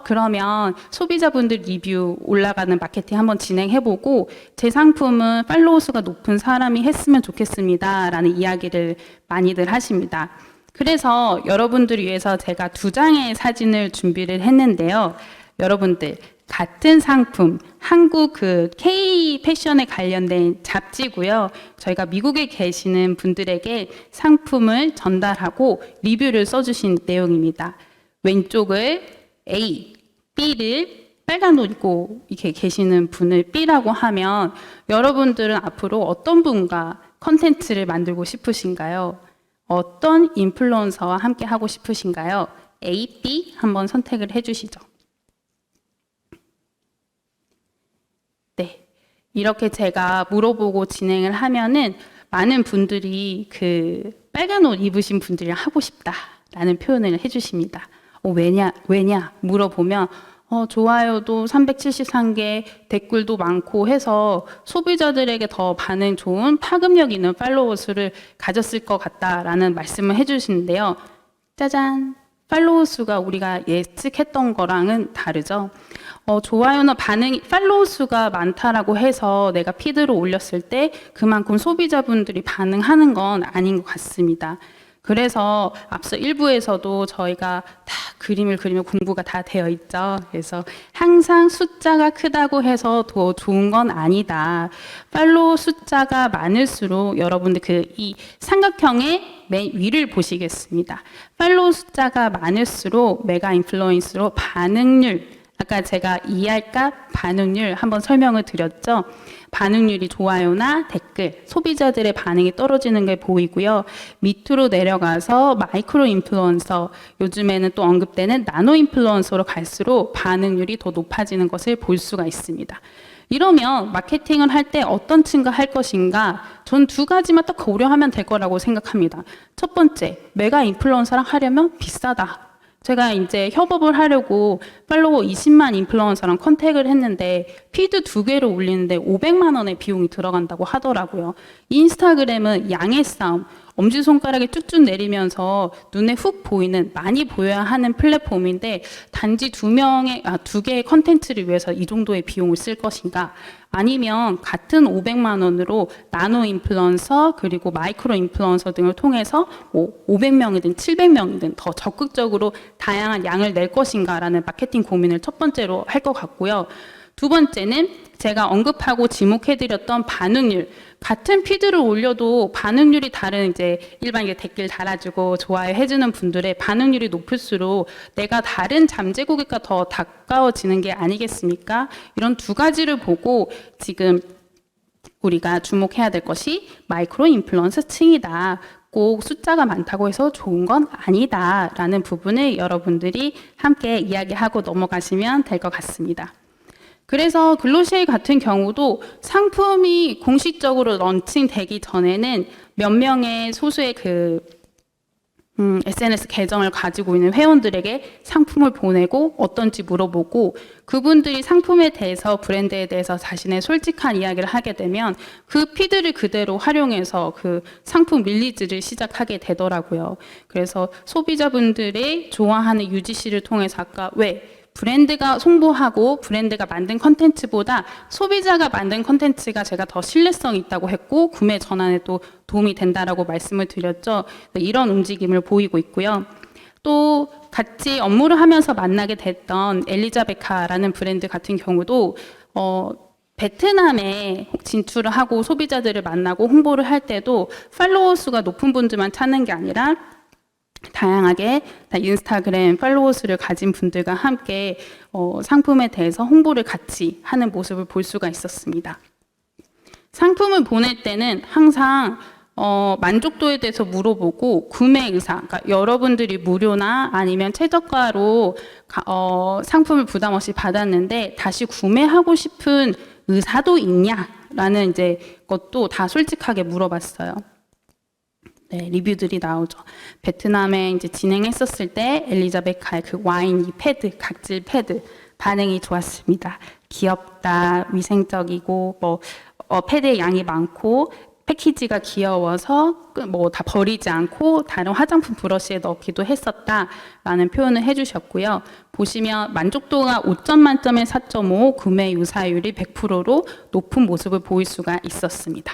그러면 소비자분들 리뷰 올라가는 마케팅 한번 진행해보고 제 상품은 팔로우 수가 높은 사람이 했으면 좋겠습니다 라는 이야기를 많이들 하십니다. 그래서 여러분들을 위해서 제가 2장의 사진을 준비를 했는데요. 여러분들 같은 상품, 한국 그 K 패션에 관련된 잡지고요. 저희가 미국에 계시는 분들에게 상품을 전달하고 리뷰를 써주신 내용입니다. 왼쪽을 A, B를 빨간 옷 입고 이렇게 계시는 분을 B라고 하면 여러분들은 앞으로 어떤 분과 컨텐츠를 만들고 싶으신가요? 어떤 인플루언서와 함께 하고 싶으신가요? A, B 한번 선택을 해주시죠. 네, 이렇게 제가 물어보고 진행을 하면은 많은 분들이 그 빨간 옷 입으신 분들이랑 하고 싶다라는 표현을 해주십니다. 왜냐 물어보면 좋아요도 373개, 댓글도 많고 해서 소비자들에게 더 반응 좋은 파급력 있는 팔로워 수를 가졌을 것 같다라는 말씀을 해주시는데요. 짜잔! 팔로우 수가 우리가 예측했던 거랑은 다르죠. 좋아요나 반응이 팔로우 수가 많다라고 해서 내가 피드로 올렸을 때 그만큼 소비자분들이 반응하는 건 아닌 것 같습니다. 그래서 앞서 1부에서도 저희가 다 그림을 그리면 공부가 다 되어 있죠. 그래서 항상 숫자가 크다고 해서 더 좋은 건 아니다. 팔로우 숫자가 많을수록 여러분들 이 삼각형의 맨 위를 보시겠습니다. 팔로우 숫자가 많을수록 메가 인플루언서로 반응률, 아까 제가 이해할까 반응률 한번 설명을 드렸죠. 반응률이 좋아요나 댓글, 소비자들의 반응이 떨어지는 게 보이고요. 밑으로 내려가서 마이크로 인플루언서, 요즘에는 또 언급되는 나노 인플루언서로 갈수록 반응률이 더 높아지는 것을 볼 수가 있습니다. 이러면 마케팅을 할 때 어떤 층과 할 것인가? 전 두 가지만 딱 고려하면 될 거라고 생각합니다. 첫 번째, 메가 인플루언서랑 하려면 비싸다. 제가 이제 협업을 하려고 팔로워 20만 인플루언서랑 컨택을 했는데 피드 2개를 올리는데 500만 원의 비용이 들어간다고 하더라고요. 인스타그램은 양의 싸움, 엄지손가락에 쭉쭉 내리면서 눈에 훅 보이는, 많이 보여야 하는 플랫폼인데 단지 2개의 컨텐츠를 위해서 이 정도의 비용을 쓸 것인가? 아니면 같은 500만 원으로 나노 인플루언서 그리고 마이크로 인플루언서 등을 통해서 500명이든 700명이든 더 적극적으로 다양한 양을 낼 것인가라는 마케팅 고민을 첫 번째로 할 것 같고요. 두 번째는 제가 언급하고 지목해드렸던 반응률. 같은 피드를 올려도 반응률이 다른 이제 일반 댓글 달아주고 좋아요 해주는 분들의 반응률이 높을수록 내가 다른 잠재 고객과 더 가까워지는 게 아니겠습니까? 이런 두 가지를 보고 지금 우리가 주목해야 될 것이 마이크로 인플루언서 층이다. 꼭 숫자가 많다고 해서 좋은 건 아니다. 라는 부분을 여러분들이 함께 이야기하고 넘어가시면 될 것 같습니다. 그래서 글로시엘 같은 경우도 상품이 공식적으로 런칭되기 전에는 몇 명의 소수의 SNS 계정을 가지고 있는 회원들에게 상품을 보내고 어떤지 물어보고 그분들이 상품에 대해서 브랜드에 대해서 자신의 솔직한 이야기를 하게 되면 그 피드를 그대로 활용해서 그 상품 릴리즈를 시작하게 되더라고요. 그래서 소비자분들의 좋아하는 UGC를 통해서 아까 브랜드가 홍보하고 브랜드가 만든 컨텐츠보다 소비자가 만든 컨텐츠가 제가 더 신뢰성이 있다고 했고 구매 전환에도 도움이 된다라고 말씀을 드렸죠. 이런 움직임을 보이고 있고요. 또 같이 업무를 하면서 만나게 됐던 엘리자베카라는 브랜드 같은 경우도 베트남에 진출을 하고 소비자들을 만나고 홍보를 할 때도 팔로워 수가 높은 분들만 찾는 게 아니라 다양하게 인스타그램 팔로워 수를 가진 분들과 함께 상품에 대해서 홍보를 같이 하는 모습을 볼 수가 있었습니다. 상품을 보낼 때는 항상 만족도에 대해서 물어보고 구매 의사, 그러니까 여러분들이 무료나 아니면 최저가로 상품을 부담 없이 받았는데 다시 구매하고 싶은 의사도 있냐라는 이제 것도 다 솔직하게 물어봤어요. 네, 리뷰들이 나오죠. 베트남에 이제 진행했었을 때 엘리자베카의 그 와인 이 패드, 각질 패드 반응이 좋았습니다. 귀엽다, 위생적이고 패드의 양이 많고 패키지가 귀여워서 다 버리지 않고 다른 화장품 브러쉬에 넣기도 했었다라는 표현을 해주셨고요. 보시면 만족도가 5점 만점에 4.5, 구매 유사율이 100%로 높은 모습을 보일 수가 있었습니다.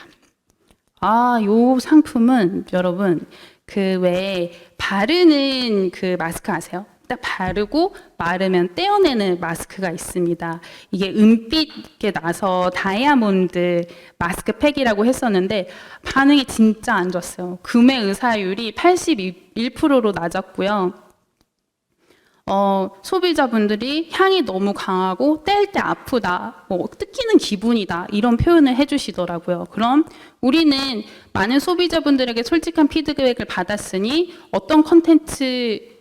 요 상품은 여러분 그 외에 바르는 그 마스크 아세요? 딱 바르고 마르면 떼어내는 마스크가 있습니다. 이게 은빛게 나서 다이아몬드 마스크팩이라고 했었는데 반응이 진짜 안 좋았어요. 구매 의사율이 81%로 낮았고요. 소비자분들이 향이 너무 강하고 뗄 때 아프다, 뜯기는 기분이다 이런 표현을 해주시더라고요. 그럼 우리는 많은 소비자분들에게 솔직한 피드백을 받았으니 어떤 컨텐츠를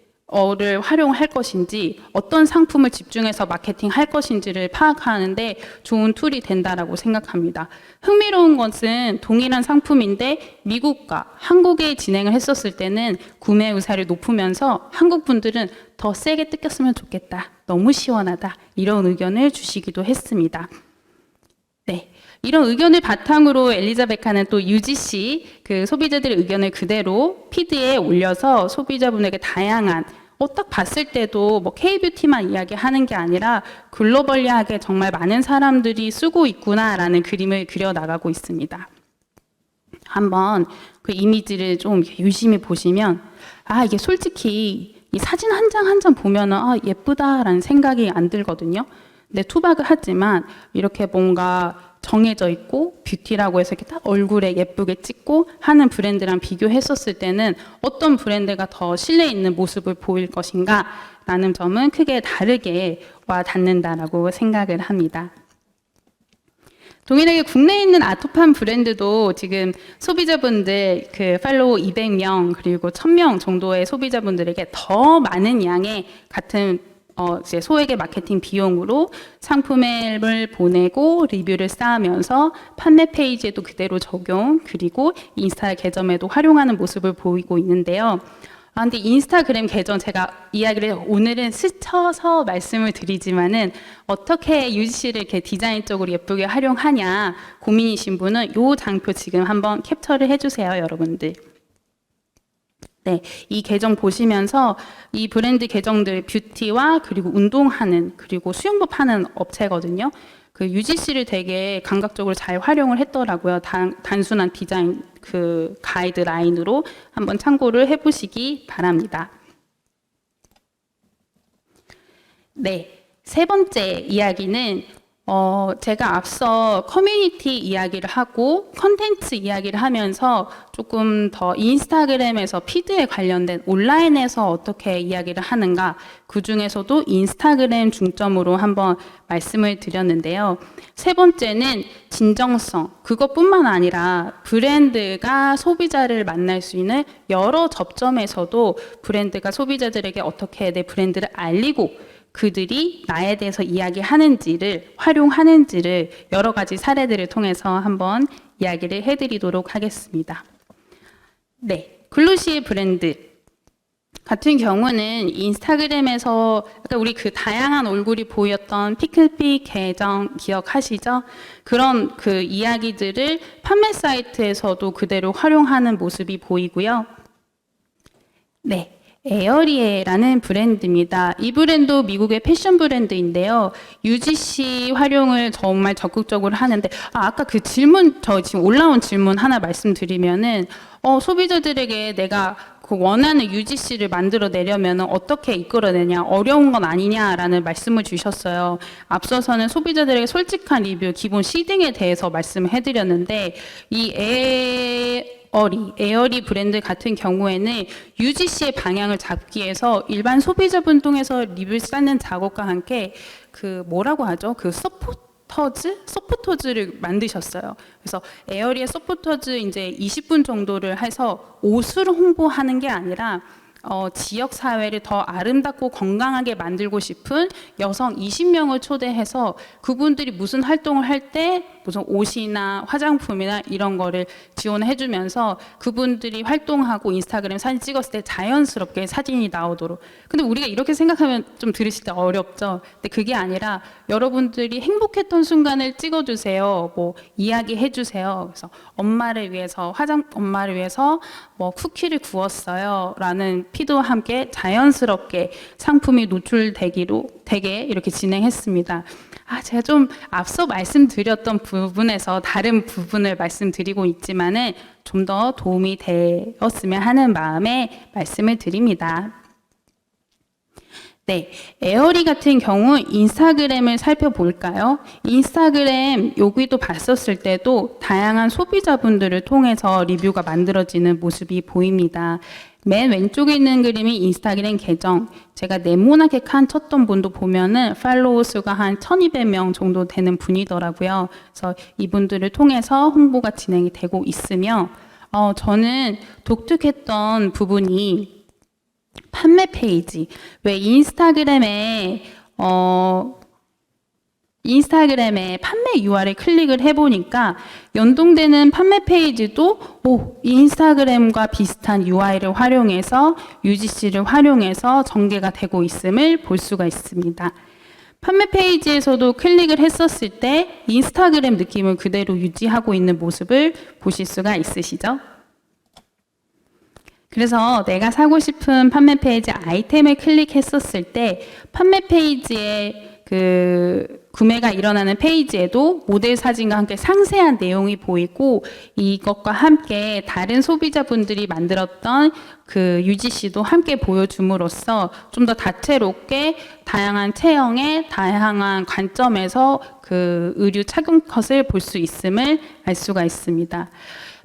활용할 것인지 어떤 상품을 집중해서 마케팅할 것인지를 파악하는데 좋은 툴이 된다라고 생각합니다. 흥미로운 것은 동일한 상품인데 미국과 한국에 진행을 했었을 때는 구매 의사를 높으면서 한국 분들은 더 세게 뜯겼으면 좋겠다. 너무 시원하다. 이런 의견을 주시기도 했습니다. 네. 이런 의견을 바탕으로 엘리자베카는 또 UGC 그 소비자들의 의견을 그대로 피드에 올려서 소비자분에게 다양한 딱 봤을 때도 뭐 K뷰티만 이야기하는 게 아니라 글로벌리하게 정말 많은 사람들이 쓰고 있구나라는 그림을 그려 나가고 있습니다. 한번 그 이미지를 좀 유심히 보시면 이게 솔직히 이 사진 한 장 한 장 보면은 예쁘다라는 생각이 안 들거든요. 근데 투박을 하지만 이렇게 뭔가 정해져 있고 뷰티라고 해서 이렇게 딱 얼굴에 예쁘게 찍고 하는 브랜드랑 비교했었을 때는 어떤 브랜드가 더 신뢰 있는 모습을 보일 것인가 라는 점은 크게 다르게 와 닿는다라고 생각을 합니다. 동일하게 국내에 있는 아토팜 브랜드도 지금 소비자분들 그 팔로우 200명 그리고 1000명 정도의 소비자분들에게 더 많은 양의 같은 이제 소액의 마케팅 비용으로 상품을 보내고 리뷰를 쌓으면서 판매 페이지에도 그대로 적용, 그리고 인스타 계정에도 활용하는 모습을 보이고 있는데요. 근데 인스타그램 계정 제가 이야기를 오늘은 스쳐서 말씀을 드리지만은 어떻게 UGC를 이렇게 디자인적으로 예쁘게 활용하냐 고민이신 분은 이 장표 지금 한번 캡처를 해주세요, 여러분들. 네, 이 계정 보시면서 이 브랜드 계정들 뷰티와 그리고 운동하는 그리고 수영복 하는 업체거든요. 그 UGC를 되게 감각적으로 잘 활용을 했더라고요. 단순한 디자인 그 가이드라인으로 한번 참고를 해보시기 바랍니다. 네, 세 번째 이야기는 제가 앞서 커뮤니티 이야기를 하고 컨텐츠 이야기를 하면서 조금 더 인스타그램에서 피드에 관련된 온라인에서 어떻게 이야기를 하는가, 그 중에서도 인스타그램 중점으로 한번 말씀을 드렸는데요. 세 번째는 진정성, 그것뿐만 아니라 브랜드가 소비자를 만날 수 있는 여러 접점에서도 브랜드가 소비자들에게 어떻게 내 브랜드를 알리고 그들이 나에 대해서 이야기하는지를 활용하는지를 여러 가지 사례들을 통해서 한번 이야기를 해드리도록 하겠습니다. 네, 글로시의 브랜드 같은 경우는 인스타그램에서 아까 우리 그 다양한 얼굴이 보였던 피클픽 계정 기억하시죠? 그런 그 이야기들을 판매 사이트에서도 그대로 활용하는 모습이 보이고요. 네. 에어리에라는 브랜드입니다. 이 브랜드 미국의 패션 브랜드인데요. UGC 활용을 정말 적극적으로 하는데 아까 그 질문 저 지금 올라온 질문 하나 말씀드리면은 소비자들에게 내가 그 원하는 UGC를 만들어내려면 어떻게 이끌어내냐 어려운 건 아니냐라는 말씀을 주셨어요. 앞서서는 소비자들에게 솔직한 리뷰 기본 시딩에 대해서 말씀을 해드렸는데 이 에어리 브랜드 같은 경우에는 UGC의 방향을 잡기 위해서 일반 소비자분 통해서 리뷰를 쌓는 작업과 함께 그 뭐라고 하죠? 그 소프터즈를 만드셨어요. 그래서 에어리의 소프터즈 이제 20분 정도를 해서 옷을 홍보하는 게 아니라 지역 사회를 더 아름답고 건강하게 만들고 싶은 여성 20명을 초대해서 그분들이 무슨 활동을 할 때 무슨 옷이나 화장품이나 이런 거를 지원해 주면서 그분들이 활동하고 인스타그램 사진 찍었을 때 자연스럽게 사진이 나오도록. 근데 우리가 이렇게 생각하면 좀 들으실 때 어렵죠. 근데 그게 아니라 여러분들이 행복했던 순간을 찍어주세요. 뭐 이야기해 주세요. 그래서 엄마를 위해서 엄마를 위해서 뭐 쿠키를 구웠어요. 라는 피드와 함께 자연스럽게 상품이 노출되기로 되게 이렇게 진행했습니다. 제가 좀 앞서 말씀드렸던 부분에서 다른 부분을 말씀드리고 있지만은 좀 더 도움이 되었으면 하는 마음에 말씀을 드립니다. 네, 에어리 같은 경우 인스타그램을 살펴볼까요? 인스타그램 여기도 봤었을 때도 다양한 소비자분들을 통해서 리뷰가 만들어지는 모습이 보입니다. 맨 왼쪽에 있는 그림이 인스타그램 계정. 제가 네모나게 칸 쳤던 분도 보면은 팔로워 수가 한 1200명 정도 되는 분이더라고요. 그래서 이분들을 통해서 홍보가 진행이 되고 있으며 저는 독특했던 부분이 판매 페이지. 왜 인스타그램에 판매 URL 클릭을 해보니까 연동되는 판매 페이지도 인스타그램과 비슷한 UI를 활용해서 UGC를 활용해서 전개가 되고 있음을 볼 수가 있습니다. 판매 페이지에서도 클릭을 했었을 때 인스타그램 느낌을 그대로 유지하고 있는 모습을 보실 수가 있으시죠? 그래서 내가 사고 싶은 판매 페이지 아이템을 클릭했었을 때 판매 페이지에 그 구매가 일어나는 페이지에도 모델 사진과 함께 상세한 내용이 보이고 이것과 함께 다른 소비자분들이 만들었던 그 UGC도 함께 보여줌으로써 좀 더 다채롭게 다양한 체형의 다양한 관점에서 그 의류 착용 컷을 볼 수 있음을 알 수가 있습니다.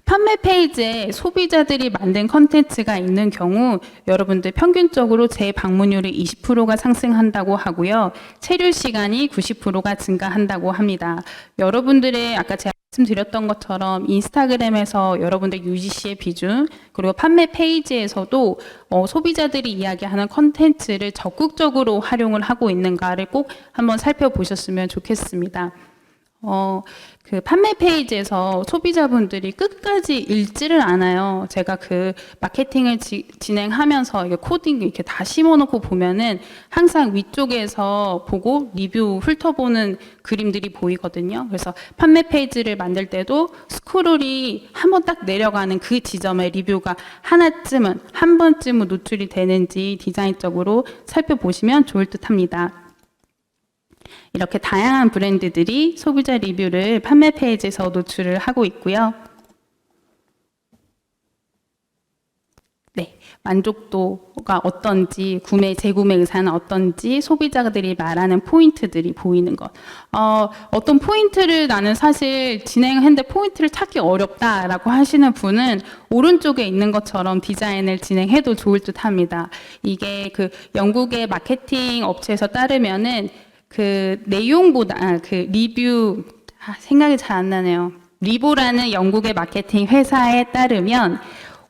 판매 페이지에 소비자들이 만든 컨텐츠가 있는 경우 여러분들 평균적으로 재방문율이 20%가 상승한다고 하고요. 체류 시간이 90%가 증가한다고 합니다. 여러분들의 아까 제가 말씀드렸던 것처럼 인스타그램에서 여러분들 UGC의 비중 그리고 판매 페이지에서도 소비자들이 이야기하는 컨텐츠를 적극적으로 활용을 하고 있는가를 꼭 한번 살펴보셨으면 좋겠습니다. 그 판매 페이지에서 소비자분들이 끝까지 읽지를 않아요. 제가 그 마케팅을 진행하면서 이게 코딩 이렇게 다 심어놓고 보면은 항상 위쪽에서 보고 리뷰 훑어보는 그림들이 보이거든요. 그래서 판매 페이지를 만들 때도 스크롤이 한번 딱 내려가는 그 지점에 리뷰가 하나쯤은 한 번쯤은 노출이 되는지 디자인적으로 살펴보시면 좋을 듯 합니다. 이렇게 다양한 브랜드들이 소비자 리뷰를 판매 페이지에서 노출을 하고 있고요. 네, 만족도가 어떤지, 재구매 의사는 어떤지, 소비자들이 말하는 포인트들이 보이는 것. 어떤 포인트를 나는 사실 진행했는데 포인트를 찾기 어렵다라고 하시는 분은 오른쪽에 있는 것처럼 디자인을 진행해도 좋을 듯 합니다. 이게 그 영국의 마케팅 업체에서 따르면은 그 내용보다 그 리뷰 생각이 잘 안 나네요. 리보라는 영국의 마케팅 회사에 따르면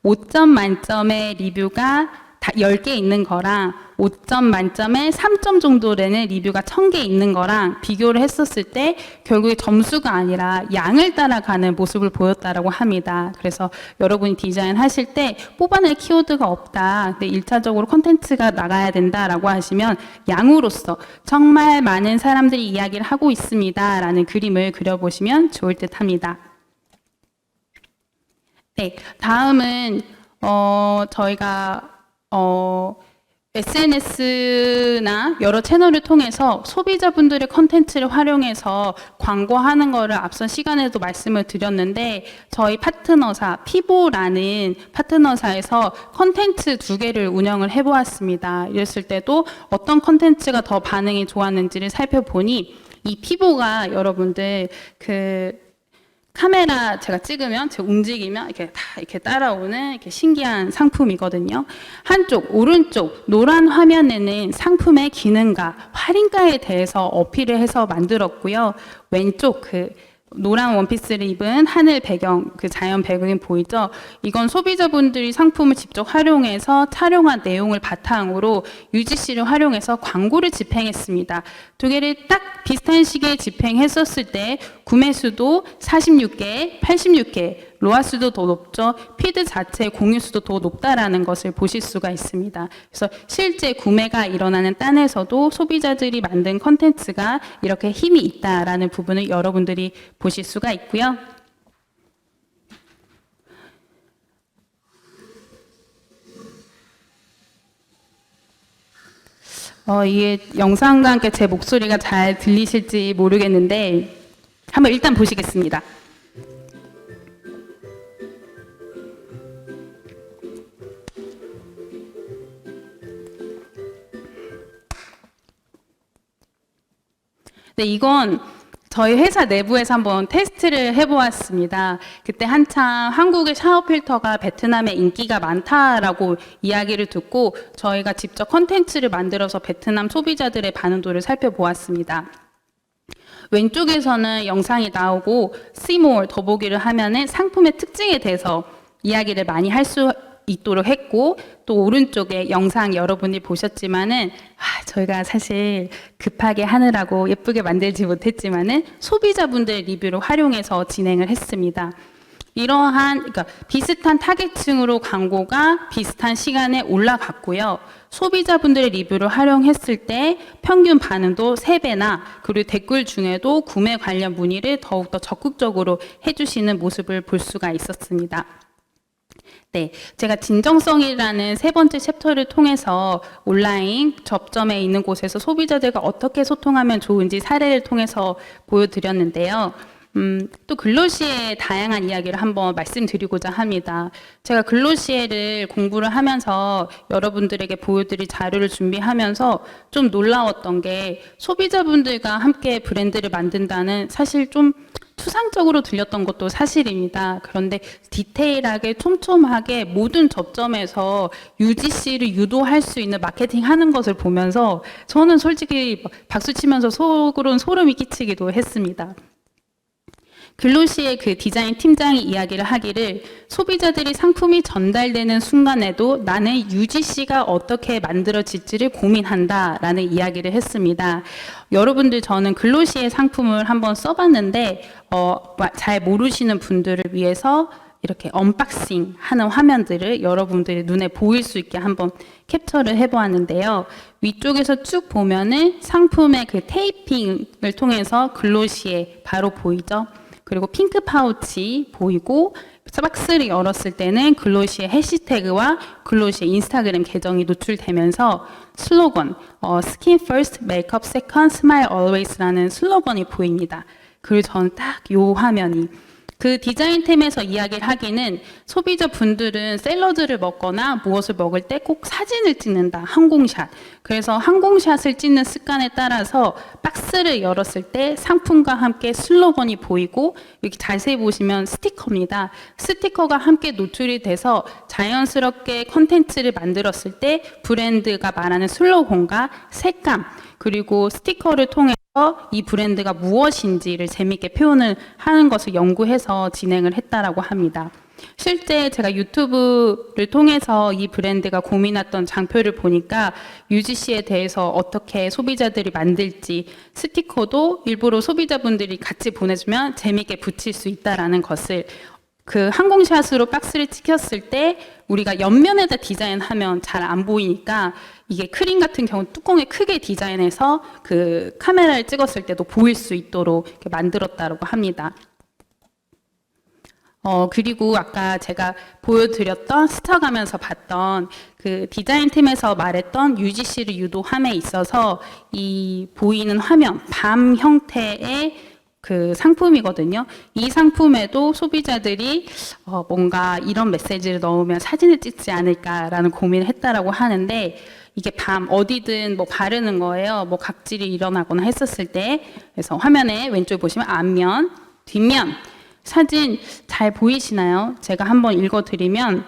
5점 만점의 리뷰가 다 10개 있는 거랑 5점 만점에 3점 정도 되는 리뷰가 1000개 있는 거랑 비교를 했었을 때 결국에 점수가 아니라 양을 따라가는 모습을 보였다라고 합니다. 그래서 여러분이 디자인 하실 때 뽑아낼 키워드가 없다. 근데 1차적으로 콘텐츠가 나가야 된다라고 하시면 양으로서 정말 많은 사람들이 이야기를 하고 있습니다. 라는 그림을 그려보시면 좋을 듯 합니다. 네, 다음은 저희가 SNS나 여러 채널을 통해서 소비자분들의 컨텐츠를 활용해서 광고하는 거를 앞선 시간에도 말씀을 드렸는데 저희 파트너사 피보라는 파트너사에서 컨텐츠 2개를 운영을 해보았습니다. 이랬을 때도 어떤 컨텐츠가 더 반응이 좋았는지를 살펴보니 이 피보가 여러분들 그 카메라 제가 찍으면 제가 움직이면 이렇게 다 이렇게 따라오는 이렇게 신기한 상품이거든요. 한쪽 오른쪽 노란 화면에는 상품의 기능과 할인가에 대해서 어필을 해서 만들었고요. 왼쪽 그 노란 원피스를 입은 하늘 배경, 그 자연 배경이 보이죠? 이건 소비자분들이 상품을 직접 활용해서 촬영한 내용을 바탕으로 UGC를 활용해서 광고를 집행했습니다. 2개를 딱 비슷한 시기에 집행했었을 때 구매 수도 46개, 86개, 로아 수도 더 높죠. 피드 자체의 공유 수도 더 높다라는 것을 보실 수가 있습니다. 그래서 실제 구매가 일어나는 딴에서도 소비자들이 만든 컨텐츠가 이렇게 힘이 있다라는 부분을 여러분들이 보실 수가 있고요. 이게 영상과 함께 제 목소리가 잘 들리실지 모르겠는데 한번 일단 보시겠습니다. 네, 이건 저희 회사 내부에서 한번 테스트를 해보았습니다. 그때 한참 한국의 샤워 필터가 베트남에 인기가 많다라고 이야기를 듣고 저희가 직접 컨텐츠를 만들어서 베트남 소비자들의 반응도를 살펴보았습니다. 왼쪽에서는 영상이 나오고 See More 더보기를 하면은 상품의 특징에 대해서 이야기를 많이 할 수 있도록 했고 또 오른쪽에 영상 여러분이 보셨지만은 저희가 사실 급하게 하느라고 예쁘게 만들지 못했지만은 소비자분들 리뷰를 활용해서 진행을 했습니다. 이러한 그러니까 비슷한 타겟층으로 광고가 비슷한 시간에 올라갔고요. 소비자분들의 리뷰를 활용했을 때 평균 반응도 3배나 그리고 댓글 중에도 구매 관련 문의를 더욱더 적극적으로 해주시는 모습을 볼 수가 있었습니다. 네, 제가 진정성이라는 세 번째 챕터를 통해서 온라인 접점에 있는 곳에서 소비자들과 어떻게 소통하면 좋은지 사례를 통해서 보여드렸는데요. 또 글로시의 다양한 이야기를 한번 말씀드리고자 합니다. 제가 글로시에를 공부를 하면서 여러분들에게 보여드릴 자료를 준비하면서 좀 놀라웠던 게 소비자분들과 함께 브랜드를 만든다는 사실 좀 추상적으로 들렸던 것도 사실입니다. 그런데 디테일하게 촘촘하게 모든 접점에서 UGC를 유도할 수 있는 마케팅 하는 것을 보면서 저는 솔직히 박수치면서 속으로는 소름이 끼치기도 했습니다. 글로시의 그 디자인 팀장이 이야기를 하기를 소비자들이 상품이 전달되는 순간에도 나는 UGC가 어떻게 만들어질지를 고민한다 라는 이야기를 했습니다. 여러분들 저는 글로시의 상품을 한번 써봤는데 잘 모르시는 분들을 위해서 이렇게 언박싱 하는 화면들을 여러분들의 눈에 보일 수 있게 한번 캡처를 해보았는데요. 위쪽에서 쭉 보면은 상품의 그 테이핑을 통해서 글로시에 바로 보이죠. 그리고 핑크 파우치 보이고 박스를 열었을 때는 글로시의 해시태그와 글로시의 인스타그램 계정이 노출되면서 슬로건 Skin First, Makeup Second, Smile Always라는 슬로건이 보입니다. 그리고 저는 딱 요 화면이 그 디자인템에서 이야기를 하기는 소비자분들은 샐러드를 먹거나 무엇을 먹을 때 꼭 사진을 찍는다. 항공샷. 그래서 항공샷을 찍는 습관에 따라서 박스를 열었을 때 상품과 함께 슬로건이 보이고 여기 자세히 보시면 스티커입니다. 스티커가 함께 노출이 돼서 자연스럽게 컨텐츠를 만들었을 때 브랜드가 말하는 슬로건과 색감 그리고 스티커를 통해 이 브랜드가 무엇인지를 재미있게 표현을 하는 것을 연구해서 진행을 했다라고 합니다. 실제 제가 유튜브를 통해서 이 브랜드가 고민했던 장표를 보니까 UGC에 대해서 어떻게 소비자들이 만들지 스티커도 일부러 소비자분들이 같이 보내주면 재미있게 붙일 수 있다라는 것을 그 항공샷으로 박스를 찍혔을 때 우리가 옆면에다 디자인하면 잘 안 보이니까 이게 크림 같은 경우 뚜껑을 크게 디자인해서 그 카메라를 찍었을 때도 보일 수 있도록 이렇게 만들었다고 합니다. 그리고 아까 제가 보여드렸던 스쳐가면서 봤던 그 디자인 팀에서 말했던 UGC를 유도함에 있어서 이 보이는 화면, 밤 형태의 그 상품이거든요. 이 상품에도 소비자들이 뭔가 이런 메시지를 넣으면 사진을 찍지 않을까라는 고민을 했다라고 하는데 이게 밤 어디든 뭐 바르는 거예요. 뭐 각질이 일어나거나 했었을 때 그래서 화면에 왼쪽 보시면 앞면, 뒷면 사진 잘 보이시나요? 제가 한번 읽어드리면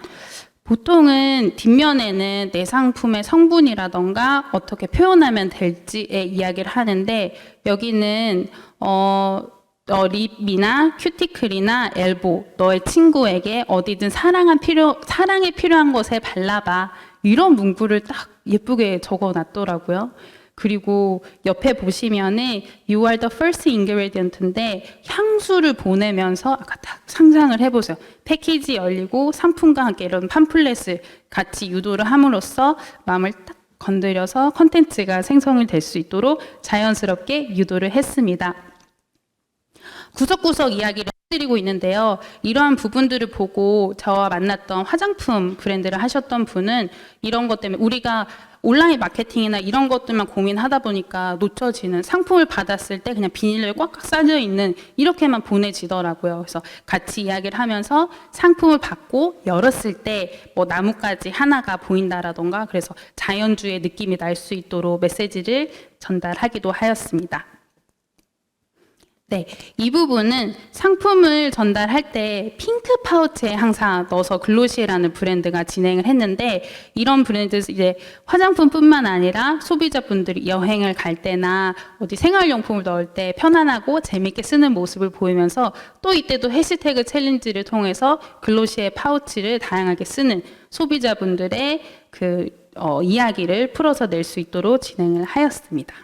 보통은 뒷면에는 내 상품의 성분이라던가 어떻게 표현하면 될지의 이야기를 하는데 여기는 립이나 큐티클이나 엘보 너의 친구에게 어디든 사랑에 필요한 것에 발라봐 이런 문구를 딱 예쁘게 적어놨더라고요. 그리고 옆에 보시면은 You are the first ingredient인데 향수를 보내면서 아까 딱 상상을 해보세요. 패키지 열리고 상품과 함께 이런 팜플렛을 같이 유도를 함으로써 마음을 딱 건드려서 컨텐츠가 생성이 될 수 있도록 자연스럽게 유도를 했습니다. 구석구석 이야기를 드리고 있는데요. 이러한 부분들을 보고 저와 만났던 화장품 브랜드를 하셨던 분은 이런 것 때문에 우리가 온라인 마케팅이나 이런 것들만 고민하다 보니까 놓쳐지는 상품을 받았을 때 그냥 비닐에 꽉꽉 싸져 있는 이렇게만 보내지더라고요. 그래서 같이 이야기를 하면서 상품을 받고 열었을 때 뭐 나뭇가지 하나가 보인다라던가 그래서 자연주의 느낌이 날 수 있도록 메시지를 전달하기도 하였습니다. 네, 이 부분은 상품을 전달할 때 핑크 파우치에 항상 넣어서 글로시라는 브랜드가 진행을 했는데 이런 브랜드 이제 화장품뿐만 아니라 소비자분들이 여행을 갈 때나 어디 생활용품을 넣을 때 편안하고 재밌게 쓰는 모습을 보이면서 또 이때도 해시태그 챌린지를 통해서 글로시의 파우치를 다양하게 쓰는 소비자분들의 그 이야기를 풀어서 낼 수 있도록 진행을 하였습니다.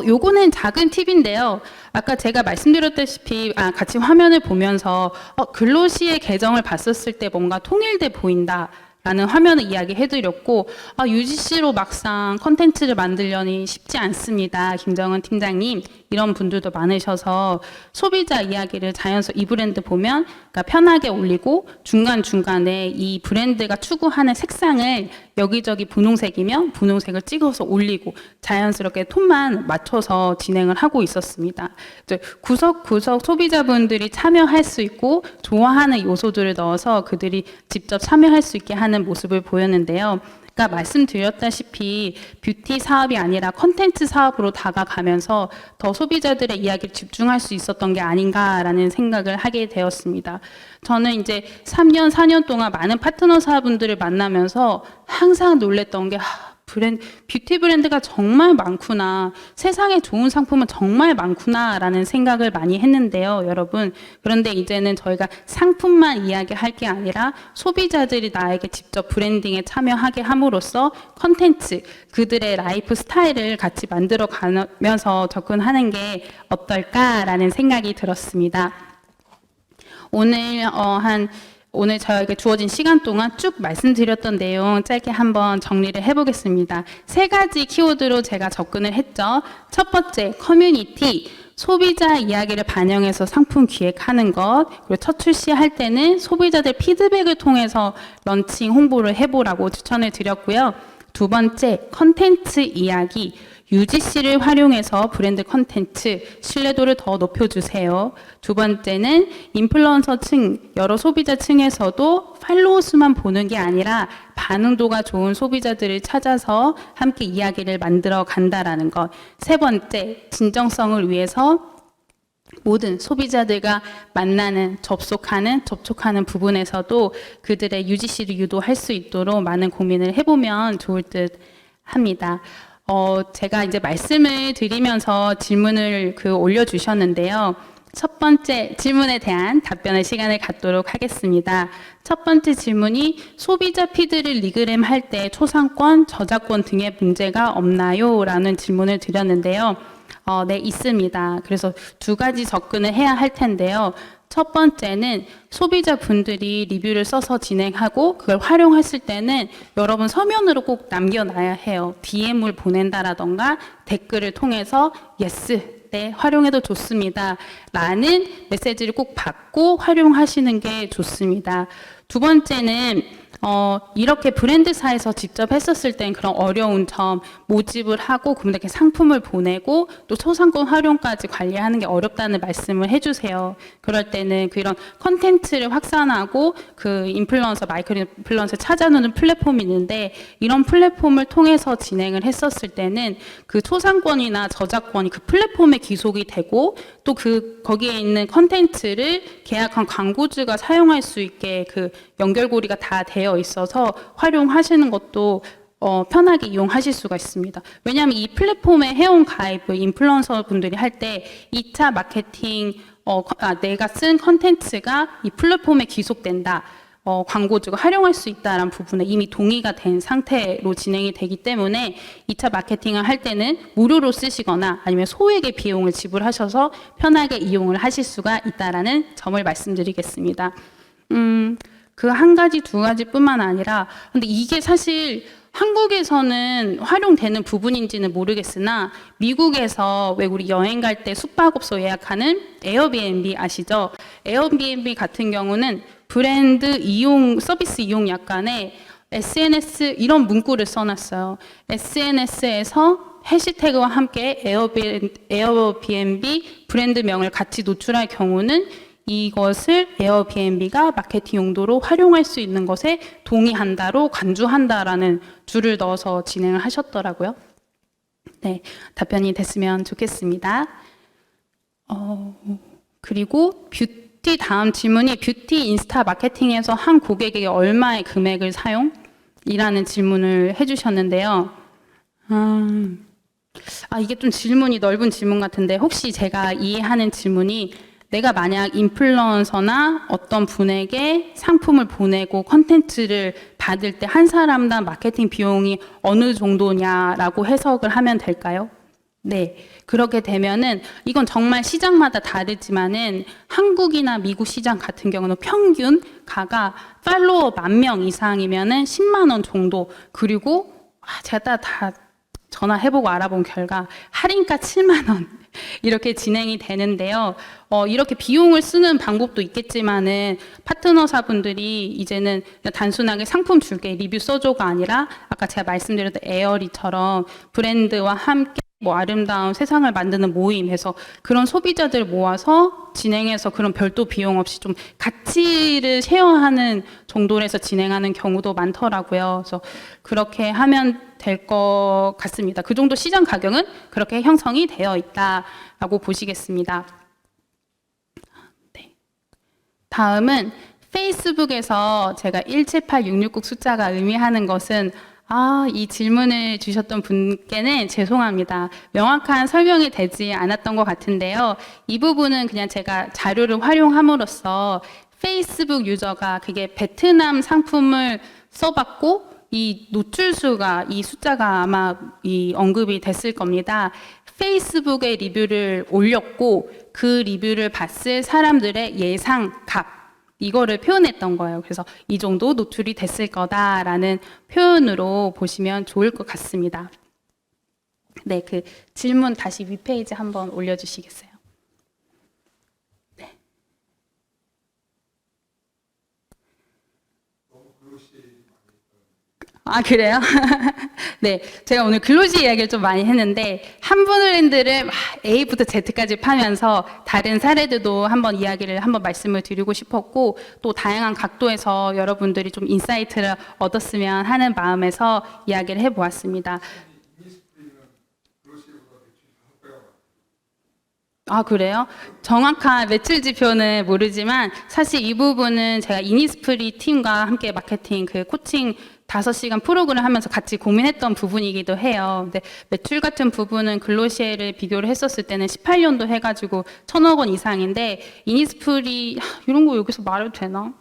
요거는 작은 팁인데요. 아까 제가 말씀드렸다시피 같이 화면을 보면서 글로시의 계정을 봤었을 때 뭔가 통일돼 보인다. 라는 화면을 이야기해드렸고 UGC로 막상 컨텐츠를 만들려니 쉽지 않습니다. 김정은 팀장님 이런 분들도 많으셔서 소비자 이야기를 이 브랜드 보면 그러니까 편하게 올리고 중간중간에 이 브랜드가 추구하는 색상을 여기저기 분홍색이면 분홍색을 찍어서 올리고 자연스럽게 톤만 맞춰서 진행을 하고 있었습니다. 이제 구석구석 소비자분들이 참여할 수 있고 좋아하는 요소들을 넣어서 그들이 직접 참여할 수 있게 하는 모습을 보였는데요. 그러니까 말씀드렸다시피 뷰티 사업이 아니라 컨텐츠 사업으로 다가가면서 더 소비자들의 이야기를 집중할 수 있었던 게 아닌가라는 생각을 하게 되었습니다. 저는 이제 3년, 4년 동안 많은 파트너사분들을 만나면서 항상 놀랬던 게 뷰티 브랜드가 정말 많구나. 세상에 좋은 상품은 정말 많구나라는 생각을 많이 했는데요, 여러분. 그런데 이제는 저희가 상품만 이야기할 게 아니라 소비자들이 나에게 직접 브랜딩에 참여하게 함으로써 컨텐츠, 그들의 라이프 스타일을 같이 만들어 가면서 접근하는 게 어떨까라는 생각이 들었습니다. 오늘 저에게 주어진 시간 동안 쭉 말씀드렸던 내용 짧게 한번 정리를 해보겠습니다. 3가지 키워드로 제가 접근을 했죠. 첫 번째, 커뮤니티. 소비자 이야기를 반영해서 상품 기획하는 것, 그리고 첫 출시할 때는 소비자들 피드백을 통해서 런칭 홍보를 해보라고 추천을 드렸고요. 두 번째, 컨텐츠 이야기. UGC를 활용해서 브랜드 컨텐츠 신뢰도를 더 높여주세요. 두 번째는 인플루언서층, 여러 소비자층에서도 팔로워 수만 보는 게 아니라 반응도가 좋은 소비자들을 찾아서 함께 이야기를 만들어 간다라는 것. 세 번째, 진정성을 위해서 모든 소비자들과 만나는, 접촉하는 부분에서도 그들의 UGC를 유도할 수 있도록 많은 고민을 해보면 좋을 듯 합니다. 제가 이제 말씀을 드리면서 질문을 올려주셨는데요. 첫 번째 질문에 대한 답변의 시간을 갖도록 하겠습니다. 첫 번째 질문이 소비자 피드를 리그램 할 때 초상권, 저작권 등의 문제가 없나요? 라는 질문을 드렸는데요. 네, 있습니다. 그래서 2가지 접근을 해야 할 텐데요. 첫 번째는 소비자분들이 리뷰를 써서 진행하고 그걸 활용했을 때는 여러분 서면으로 꼭 남겨놔야 해요. DM을 보낸다라던가 댓글을 통해서 yes, 네, 활용해도 좋습니다. 라는 메시지를 꼭 받고 활용하시는 게 좋습니다. 두 번째는 이렇게 브랜드사에서 직접 했었을 땐 그런 어려운 점 모집을 하고 그분들께 상품을 보내고 또 초상권 활용까지 관리하는 게 어렵다는 말씀을 해주세요. 그럴 때는 그런 컨텐츠를 확산하고 그 인플루언서, 마이크로 인플루언서 찾아놓는 플랫폼이 있는데 이런 플랫폼을 통해서 진행을 했었을 때는 그 초상권이나 저작권이 그 플랫폼에 기속이 되고 또 거기에 있는 컨텐츠를 계약한 광고주가 사용할 수 있게 그 연결고리가 다 되어 있어서 활용하시는 것도 편하게 이용하실 수가 있습니다. 왜냐하면 이 플랫폼에 회원 가입을 인플루언서 분들이 할 때 2차 마케팅, 내가 쓴 컨텐츠가 이 플랫폼에 기속된다. 광고주가 활용할 수 있다는 부분에 이미 동의가 된 상태로 진행이 되기 때문에 2차 마케팅을 할 때는 무료로 쓰시거나 아니면 소액의 비용을 지불하셔서 편하게 이용을 하실 수가 있다는 점을 말씀드리겠습니다. 그 1가지, 2가지뿐만 아니라 근데 이게 사실 한국에서는 활용되는 부분인지는 모르겠으나 미국에서 왜 우리 여행 갈 때 숙박업소 예약하는 에어비앤비 아시죠? 에어비앤비 같은 경우는 브랜드 이용, 서비스 이용 약관에 SNS 이런 문구를 써놨어요. SNS에서 해시태그와 함께 에어비앤비 브랜드명을 같이 노출할 경우는 이것을 에어비앤비가 마케팅 용도로 활용할 수 있는 것에 동의한다로 간주한다라는 줄을 넣어서 진행을 하셨더라고요. 네, 답변이 됐으면 좋겠습니다. 그리고 뷰티 다음 질문이 뷰티 인스타 마케팅에서 한 고객에게 얼마의 금액을 사용?이라는 질문을 해주셨는데요. 이게 좀 질문이 넓은 질문 같은데 혹시 제가 이해하는 질문이 내가 만약 인플루언서나 어떤 분에게 상품을 보내고 컨텐츠를 받을 때 한 사람당 마케팅 비용이 어느 정도냐라고 해석을 하면 될까요? 네, 그렇게 되면은 이건 정말 시장마다 다르지만은 한국이나 미국 시장 같은 경우는 평균 가가 팔로워 10,000명 이상이면은 10만 원 정도. 그리고 제가 다 전화해보고 알아본 결과 할인가 7만 원 이렇게 진행이 되는데요. 이렇게 비용을 쓰는 방법도 있겠지만은 파트너사분들이 이제는 그냥 단순하게 상품 줄게 리뷰 써줘가 아니라 아까 제가 말씀드렸던 에어리처럼 브랜드와 함께 뭐 아름다운 세상을 만드는 모임에서 그런 소비자들 모아서 진행해서 그런 별도 비용 없이 좀 가치를 쉐어하는 정도로 해서 진행하는 경우도 많더라고요. 그래서 그렇게 하면 될 것 같습니다. 그 정도 시장 가격은 그렇게 형성이 되어 있다라고 보시겠습니다. 네. 다음은 페이스북에서 제가 178669 숫자가 의미하는 것은 이 질문을 주셨던 분께는 죄송합니다. 명확한 설명이 되지 않았던 것 같은데요. 이 부분은 그냥 제가 자료를 활용함으로써 페이스북 유저가 그게 베트남 상품을 써봤고 이 노출수가 이 숫자가 아마 이 언급이 됐을 겁니다. 페이스북에 리뷰를 올렸고 그 리뷰를 봤을 사람들의 예상 값 이거를 표현했던 거예요. 그래서 이 정도 노출이 됐을 거다라는 표현으로 보시면 좋을 것 같습니다. 네, 그 질문 다시 윗페이지 한번 올려주시겠어요? 네. 그래요? 네, 제가 오늘 글로시 이야기를 좀 많이 했는데 한 브랜드를 A부터 Z까지 파면서 다른 사례들도 한번 이야기를 한번 말씀을 드리고 싶었고 또 다양한 각도에서 여러분들이 좀 인사이트를 얻었으면 하는 마음에서 이야기를 해보았습니다. 그래요? 정확한 매출 지표는 모르지만 사실 이 부분은 제가 이니스프리 팀과 함께 마케팅 그 코칭 5시간 프로그램을 하면서 같이 고민했던 부분이기도 해요. 근데 매출 같은 부분은 글로시에를 비교를 했었을 때는 18년도 해가지고 1,000억 원 이상인데 이니스프리 이런 거 여기서 말해도 되나?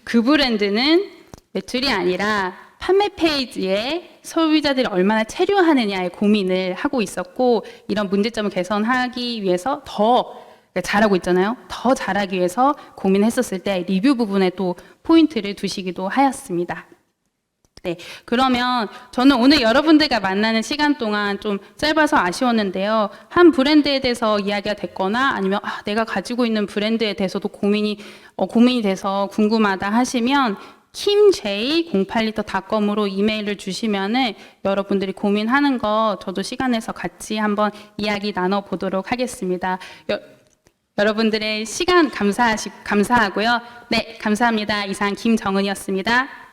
그 브랜드는 매출이 아니라 판매 페이지에 소비자들이 얼마나 체류하느냐에 고민을 하고 있었고 이런 문제점을 개선하기 위해서 더 잘하고 있잖아요. 더 잘하기 위해서 고민했었을 때 리뷰 부분에 또 포인트를 두시기도 하였습니다. 네, 그러면 저는 오늘 여러분들과 만나는 시간 동안 좀 짧아서 아쉬웠는데요. 한 브랜드에 대해서 이야기가 됐거나 아니면 내가 가지고 있는 브랜드에 대해서도 고민이 돼서 궁금하다 하시면 kimj08liter.com으로 이메일을 주시면은 여러분들이 고민하는 거 저도 시간 내서 같이 한번 이야기 나눠보도록 하겠습니다. 여러분들의 시간 감사하고요. 네, 감사합니다. 이상 김정은이었습니다.